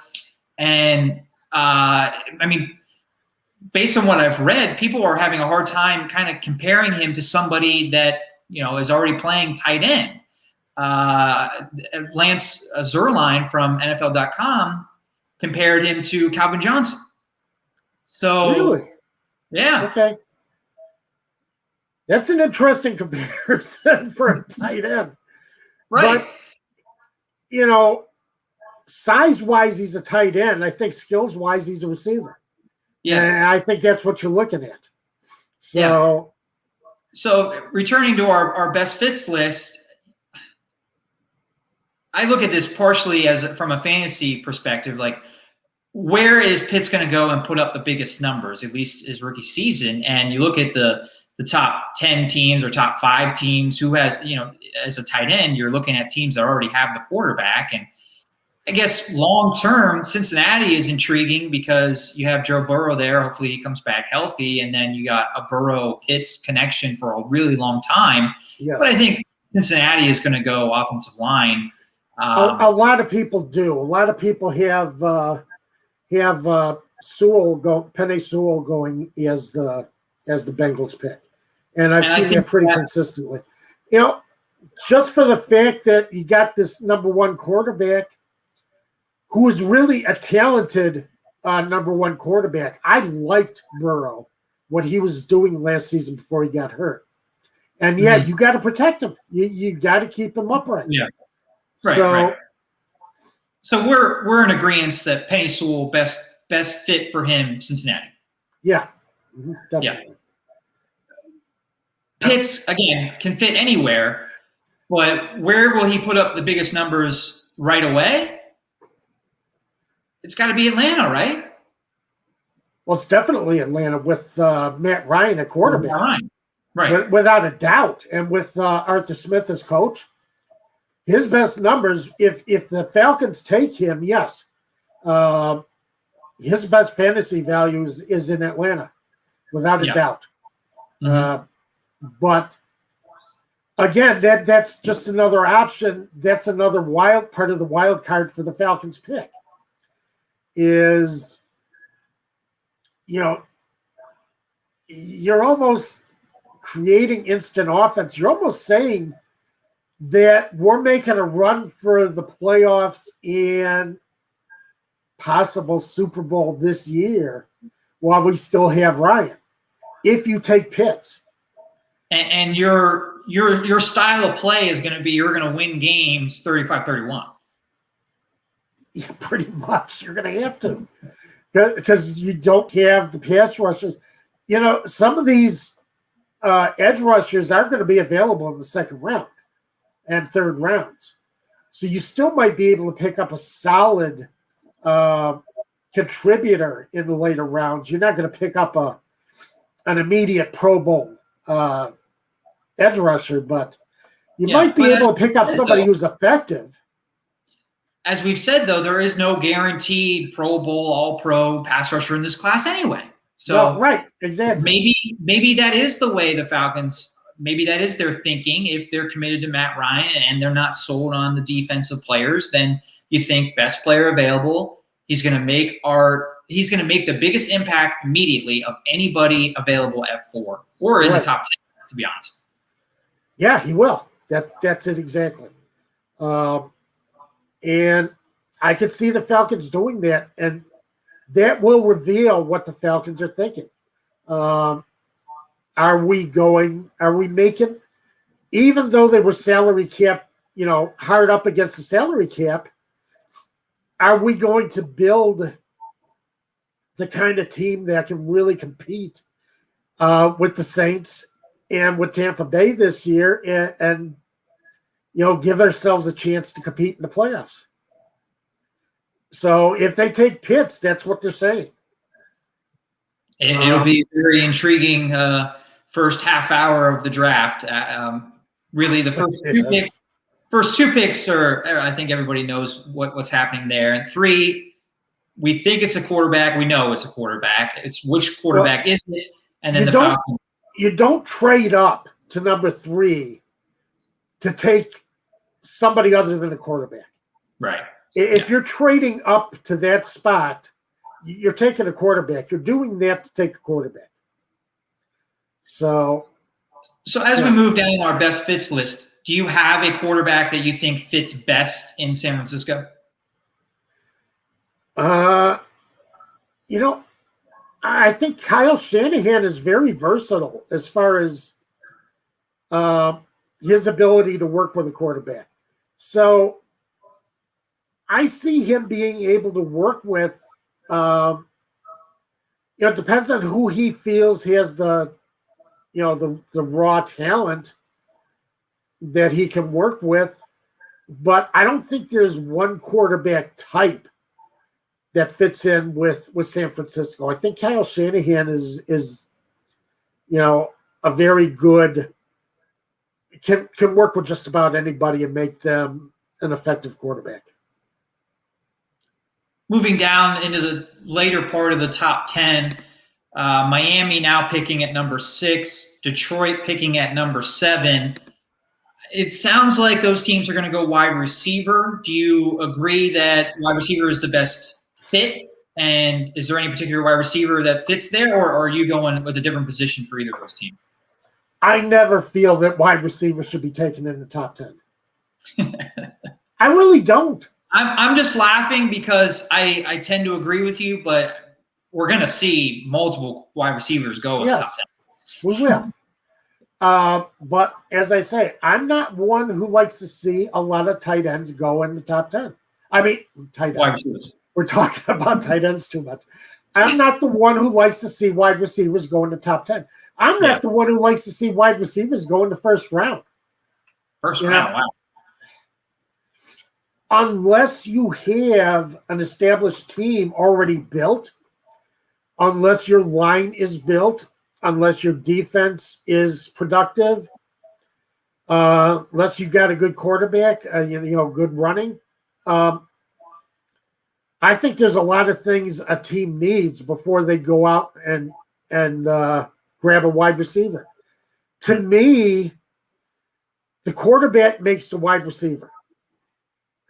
and based on what I've read, people are having a hard time kind of comparing him to somebody that is already playing tight end. Lance Zierlein from NFL.com compared him to Calvin Johnson. So, really? Yeah. Okay. That's an interesting comparison for a tight end. Right. But, size-wise, he's a tight end. I think skills-wise, he's a receiver. Yeah. And I think that's what you're looking at. So, returning to our best fits list, I look at this partially from a fantasy perspective, like where is Pitts going to go and put up the biggest numbers, at least his rookie season? And you look at the top 10 teams or top 5 teams who has, as a tight end, you're looking at teams that already have the quarterback. And I guess long-term, Cincinnati is intriguing because you have Joe Burrow there. Hopefully he comes back healthy. And then you got a Burrow-Pitts connection for a really long time. yes. But I think Cincinnati is going to go offensive line. A lot of people do. A lot of people have Penei Sewell going as the Bengals pick, and I've seen that pretty consistently. Just for the fact that you got this number 1 quarterback, who is really a talented number 1 quarterback. I liked Burrow, what he was doing last season before he got hurt, and you got to protect him. You got to keep him upright. Yeah. Right. So we're in agreement that Penei Sewell best fit for him, Cincinnati. Yeah, definitely. Yeah. Pitts again can fit anywhere, but where will he put up the biggest numbers right away? It's got to be Atlanta, right? Well, it's definitely Atlanta with Matt Ryan at quarterback, right? Without a doubt, and with Arthur Smith as coach. His best numbers, if the Falcons take him, yes, his best fantasy value is in Atlanta, without a doubt. But again, that's just another option. That's another part of the wild card for the Falcons pick. Is you're almost creating instant offense. You're almost saying that we're making a run for the playoffs and possible Super Bowl this year while we still have Ryan. If you take Pitts. And your style of play is going to be you're going to win games 35-31. Yeah, pretty much. You're going to have to because you don't have the pass rushers. You know, some of these edge rushers aren't going to be available in the second round and third rounds. So you still might be able to pick up a solid contributor in the later rounds. You're not going to pick up an immediate Pro Bowl edge rusher, but you might be able to pick up somebody who's effective. As we've said, though, there is no guaranteed Pro Bowl, All-Pro pass rusher in this class anyway. So no, right, exactly. Maybe that is the way the Falcons, maybe that is their thinking. If they're committed to Matt Ryan and they're not sold on the defensive players, then you think best player available. He's going to make the biggest impact immediately of anybody available at 4 or in the top 10, to be honest. Yeah, he will. That's it exactly. And I could see the Falcons doing that, and that will reveal what the Falcons are thinking. Are we making, even though they were salary cap, hard up against the salary cap, are we going to build the kind of team that can really compete with the Saints and with Tampa Bay this year and give ourselves a chance to compete in the playoffs? So if they take Pitts, that's what they're saying. It'll be a very intriguing first half hour of the draft. Really, the first two picks are, I think everybody knows what's happening there. And 3, we think it's a quarterback. We know it's a quarterback. It's which quarterback is it? And then Falcons. You don't trade up to number 3 to take somebody other than a quarterback. Right. If you're trading up to that spot, you're taking a quarterback. You're doing that to take a quarterback. So as we move down our best fits list, do you have a quarterback that you think fits best in San Francisco? I think Kyle Shanahan is very versatile as far as his ability to work with a quarterback. So I see him being able to work with, it depends on who he feels has the raw talent that he can work with. But I don't think there's one quarterback type that fits in with San Francisco. I think Kyle Shanahan is a very good, can work with just about anybody and make them an effective quarterback. Moving down into the later part of the top 10, Miami now picking at number 6, Detroit picking at number 7. It sounds like those teams are going to go wide receiver. Do you agree that wide receiver is the best fit? And is there any particular wide receiver that fits there, or are you going with a different position for either of those teams? I never feel that wide receiver should be taken in the top 10. I really don't. I'm just laughing because I tend to agree with you, but we're going to see multiple wide receivers go in the top 10. We will. But as I say, I'm not one who likes to see a lot of tight ends go in the top 10. I mean, tight ends. We're talking about tight ends too much. I'm not the one who likes to see wide receivers go in the top 10. I'm not the one who likes to see wide receivers go in the first round. First round, wow. Unless you have an established team already built, unless your line is built, unless your defense is productive, unless you've got a good quarterback, good running. I think there's a lot of things a team needs before they go out and grab a wide receiver. To me, the quarterback makes the wide receiver.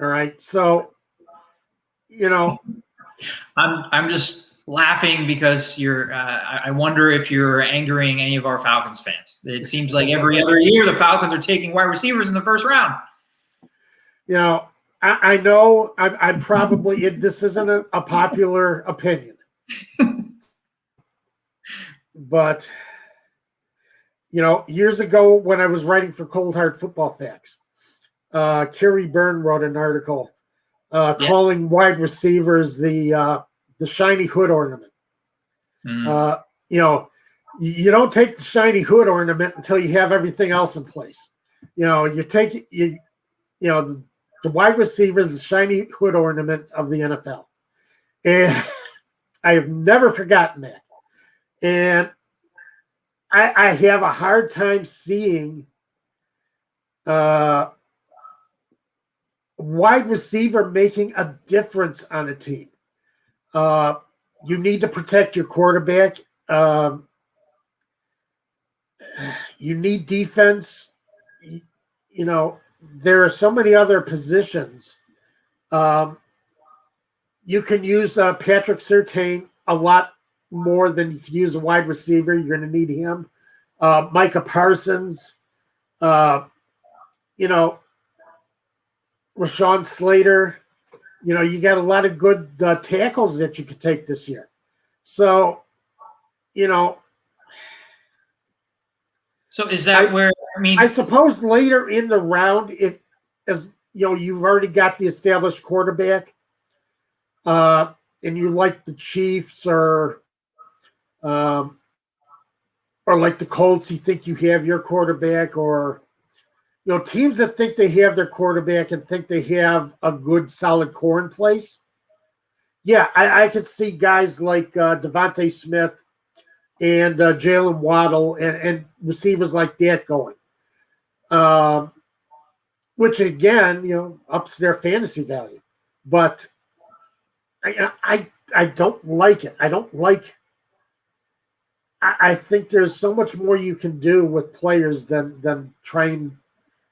All right. So, I'm just laughing because I wonder if you're angering any of our Falcons fans. It seems like every other year the Falcons are taking wide receivers in the first round. You know, I know I'm probably this isn't a popular opinion, but you know, years ago when I was writing for Cold Hard Football Facts, Kerry Byrne wrote an article calling wide receivers the shiny hood ornament. You know, you don't take the shiny hood ornament until you have everything else in place. You know, you know, the wide receiver is the shiny hood ornament of the NFL. And I have never forgotten that. And I have a hard time seeing wide receiver making a difference on a team. You need to protect your quarterback. You need defense. You know, there are so many other positions. You can use Patrick Surtain a lot more than you could use a wide receiver. You're going to need him. Micah Parsons. You know, Rashawn Slater. You know, you got a lot of good tackles that you could take this year. So, you know. So is that where, I mean. I suppose later in the round, if, as you know, you've already got the established quarterback, and you like the Chiefs or like the Colts, you think you have your quarterback, or you know, teams that think they have their quarterback and think they have a good, solid core in place. Yeah, I could see guys like Devontae Smith and Jalen Waddle and receivers like that going. Which, again, you know, ups their fantasy value. But I don't like it. I think there's so much more you can do with players than train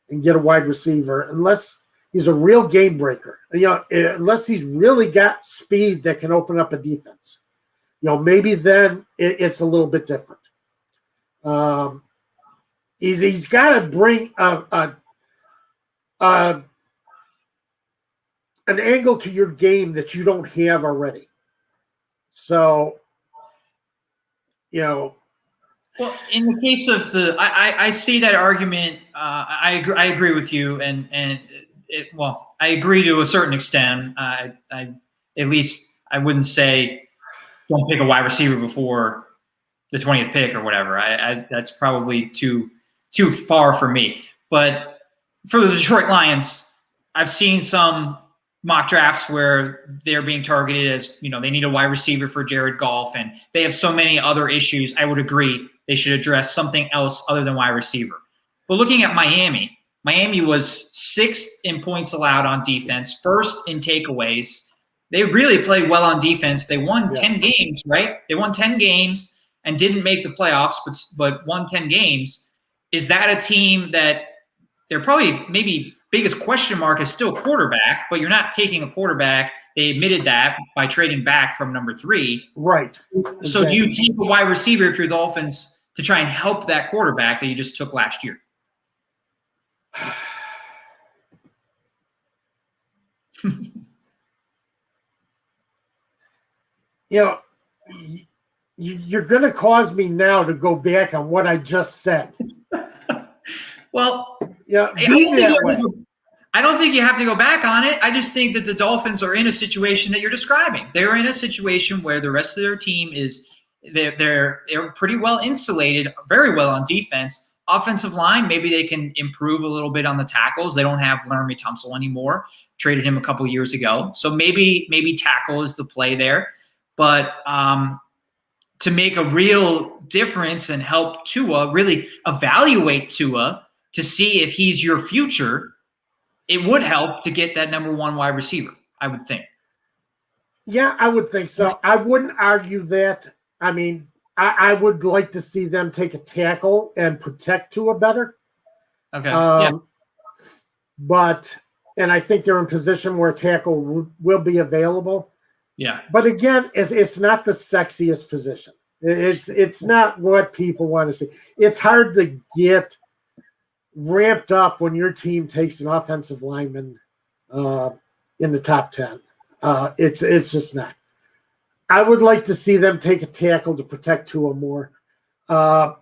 and get a wide receiver, unless he's a real game breaker. You know, unless he's really got speed that can open up a defense. You know, maybe then it's a little bit different. He's got to bring an angle to your game that you don't have already. So, you know. Well, in the case of I see that argument. I agree with you, and I agree to a certain extent. I at least I wouldn't say don't pick a wide receiver before the 20th pick or whatever. That's probably too far for me. But for the Detroit Lions, I've seen some mock drafts where they're being targeted as, you know, they need a wide receiver for Jared Goff, and they have so many other issues. I would agree they should address something else other than wide receiver. But looking at Miami was 6th in points allowed on defense, 1st in takeaways. They really played well on defense. They won 10 games, right? They won 10 games and didn't make the playoffs, but won 10 games. Is that a team that they're probably maybe biggest question mark is still quarterback, but you're not taking a quarterback. They admitted that by trading back from number 3. Right. So exactly. do you take a wide receiver if you're the Dolphins to try and help that quarterback that you just took last year? You know, you're going to cause me now to go back on what I just said. Well, yeah, I don't think you have to go back on it. I just think that the Dolphins are in a situation that you're describing. They're in a situation where the rest of their team is they're pretty well insulated, very well on defense. Offensive line, maybe they can improve a little bit on the tackles. They don't have Laramie Tunsil anymore. Traded him a couple years ago. So maybe tackle is the play there. But to make a real difference and help Tua, really evaluate Tua to see if he's your future, it would help to get that number 1 wide receiver, I would think. Yeah, I would think so. I wouldn't argue that. I mean, I would like to see them take a tackle and protect Tua better. Okay. Yeah. But, and I think they're in position where a tackle will be available. Yeah. But again, it's not the sexiest position. It's not what people want to see. It's hard to get ramped up when your team takes an offensive lineman in the top 10. It's just not. I would like to see them take a tackle to protect two or more. But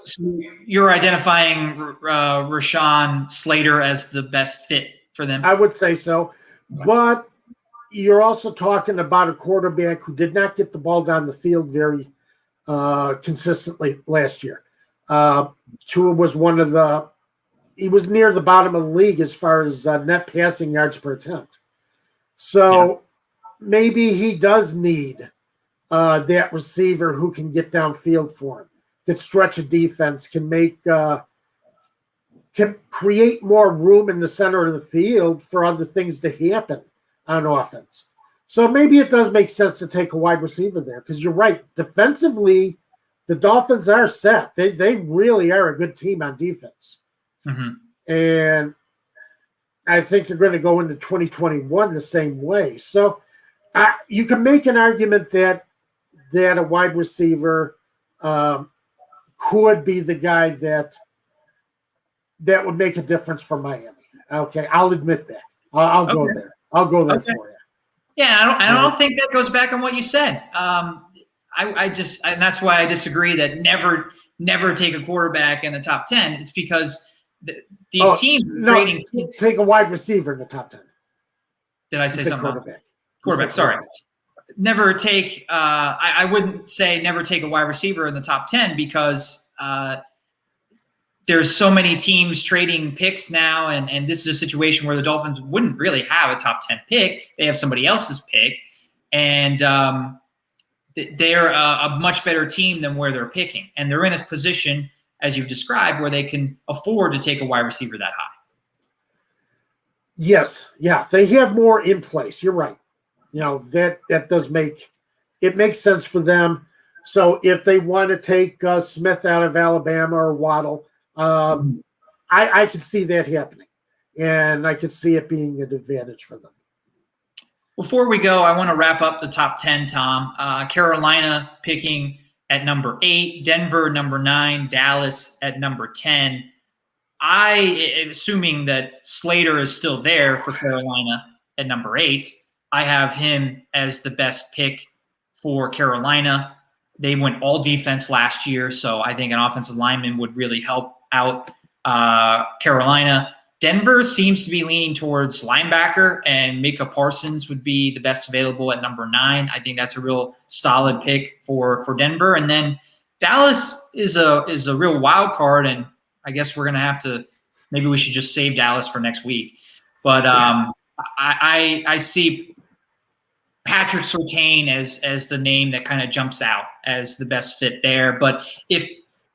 so you're identifying Rashawn Slater as the best fit for them? I would say so. But you're also talking about a quarterback who did not get the ball down the field very consistently last year. Tua was he was near the bottom of the league as far as net passing yards per attempt. So maybe he does need that receiver who can get downfield for him, can stretch a defense, can create more room in the center of the field for other things to happen on offense. So maybe it does make sense to take a wide receiver there, because you're right. Defensively, the Dolphins are set. They really are a good team on defense. Mm-hmm. And I think they're going to go into 2021 the same way. So you can make an argument that a wide receiver could be the guy that would make a difference for Miami. Okay, I'll admit that. I'll go there. I'll go there for you. Yeah, I don't think that goes back on what you said. And that's why I disagree that never take a quarterback in the top 10. It's because these teams trading take a wide receiver in the top 10. Did I say something? Quarterback. Sorry. Never take. I wouldn't say never take a wide receiver in the top 10 because there's so many teams trading picks now, and this is a situation where the Dolphins wouldn't really have a top 10 pick. They have somebody else's pick, and they're a much better team than where they're picking. And they're in a position, as you've described, where they can afford to take a wide receiver that high. Yes. Yeah. They have more in place. You're right. That does makes sense for them. So if they want to take Smith out of Alabama or Waddle, I could see that happening, and I could see it being an advantage for them. Before we go, I want to wrap up the top 10, Tom. Carolina picking at number 8, Denver number 9, Dallas at number 10. Assuming that Slater is still there for Carolina at number 8, I have him as the best pick for Carolina. They went all defense last year, so I think an offensive lineman would really help out Carolina. Denver seems to be leaning towards linebacker, and Micah Parsons would be the best available at number 9. I think that's a real solid pick for Denver. And then Dallas is a real wild card, and I guess we're going to have to – maybe we should just save Dallas for next week. But I see Patrick Surtain as the name that kind of jumps out as the best fit there. But if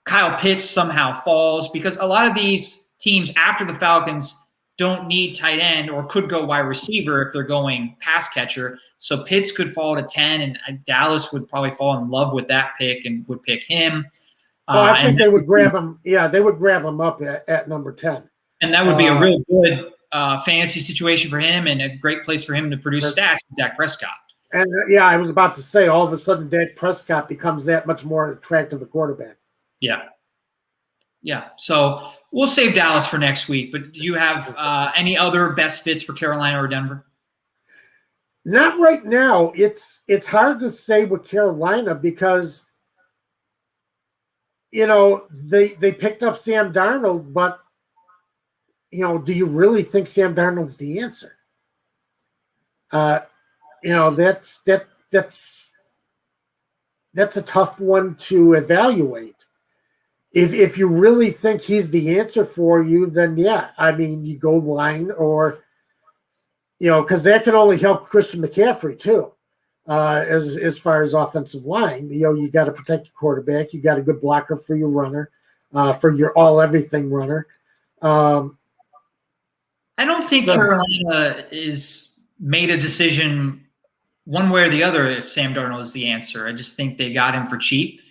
Kyle Pitts somehow falls, because a lot of these teams after the Falcons don't need tight end or could go wide receiver if they're going pass catcher. So Pitts could fall to 10, and Dallas would probably fall in love with that pick and would pick him. I think they would grab him. Yeah, they would grab him up at number 10. And that would be a real good fantasy situation for him and a great place for him to produce stats with Dak Prescott. And I was about to say, all of a sudden Dak Prescott becomes that much more attractive a quarterback. Yeah. So we'll save Dallas for next week. But do you have any other best fits for Carolina or Denver? Not right now. It's hard to say with Carolina because they picked up Sam Darnold, but do you really think Sam Darnold's the answer? That's a tough one to evaluate. If you really think he's the answer for you, then you go line or because that can only help Christian McCaffrey too, as far as offensive line. You got to protect your quarterback. You got a good blocker for your runner, for your all everything runner. I don't think Carolina is made a decision one way or the other if Sam Darnold is the answer. I just think they got him for cheap.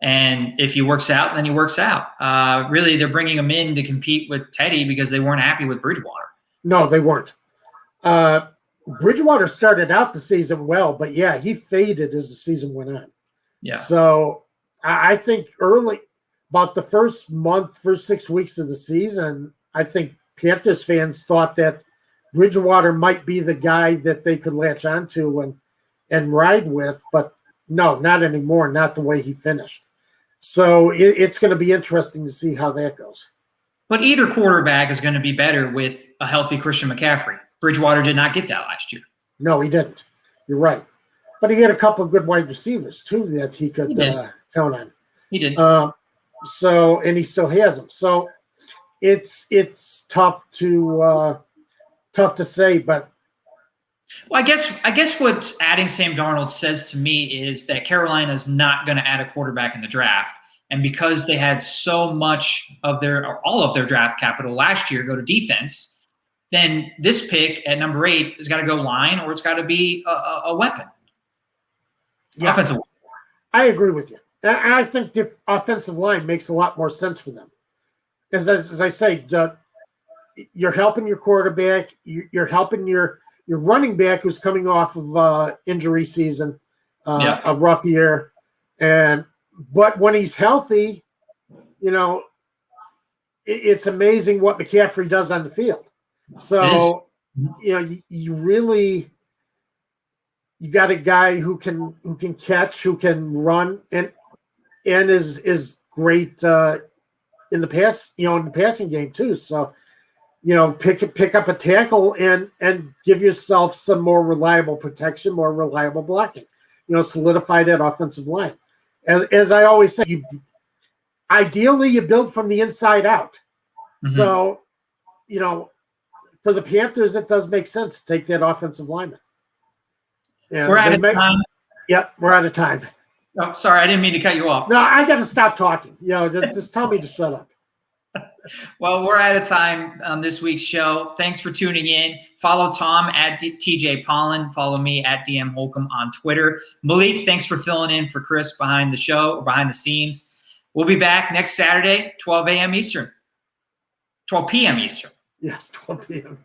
And if he works out, then he works out. Really, they're bringing him in to compete with Teddy because they weren't happy with Bridgewater. No, they weren't. Bridgewater started out the season well, but yeah, he faded as the season went on. Yeah. So I think early, about the first 6 weeks of the season, I think Panthers fans thought that Bridgewater might be the guy that they could latch onto and ride with, but no, not anymore. Not the way he finished. So it's going to be interesting to see how that goes. But either quarterback is going to be better with a healthy Christian McCaffrey. Bridgewater did not get that last year. No, he didn't. You're right. But he had a couple of good wide receivers, too, that he could count on. He did. So, and he still has them. So it's tough to say, but. Well, I guess what adding Sam Darnold says to me is that Carolina is not going to add a quarterback in the draft. And because they had so much of all of their draft capital last year go to defense, then this pick at number 8 has got to go line, or it's got to be a weapon. Yeah, offensive. I agree with you. I think the offensive line makes a lot more sense for them. As I say, you're helping your quarterback. You're helping your running back who's coming off of injury season, a rough year. But when he's healthy, it's amazing what McCaffrey does on the field. So, you got a guy who can catch, who can run, and is great in the passing game too. So, pick up a tackle and give yourself some more reliable protection, more reliable blocking. Solidify that offensive line. As I always say, ideally you build from the inside out. Mm-hmm. So, for the Panthers, it does make sense to take that offensive lineman. Yeah, we're out of time. Yep, we're out of time. Oh, sorry, I didn't mean to cut you off. No, I got to stop talking. Just tell me to shut up. Well, we're out of time on this week's show. Thanks for tuning in. Follow Tom at TJ Pollen. Follow me at DM Holcomb on Twitter. Malik, thanks for filling in for Chris behind the show, or behind the scenes. We'll be back next Saturday, 12 a.m. Eastern. 12 p.m. Eastern. Yes, 12 p.m.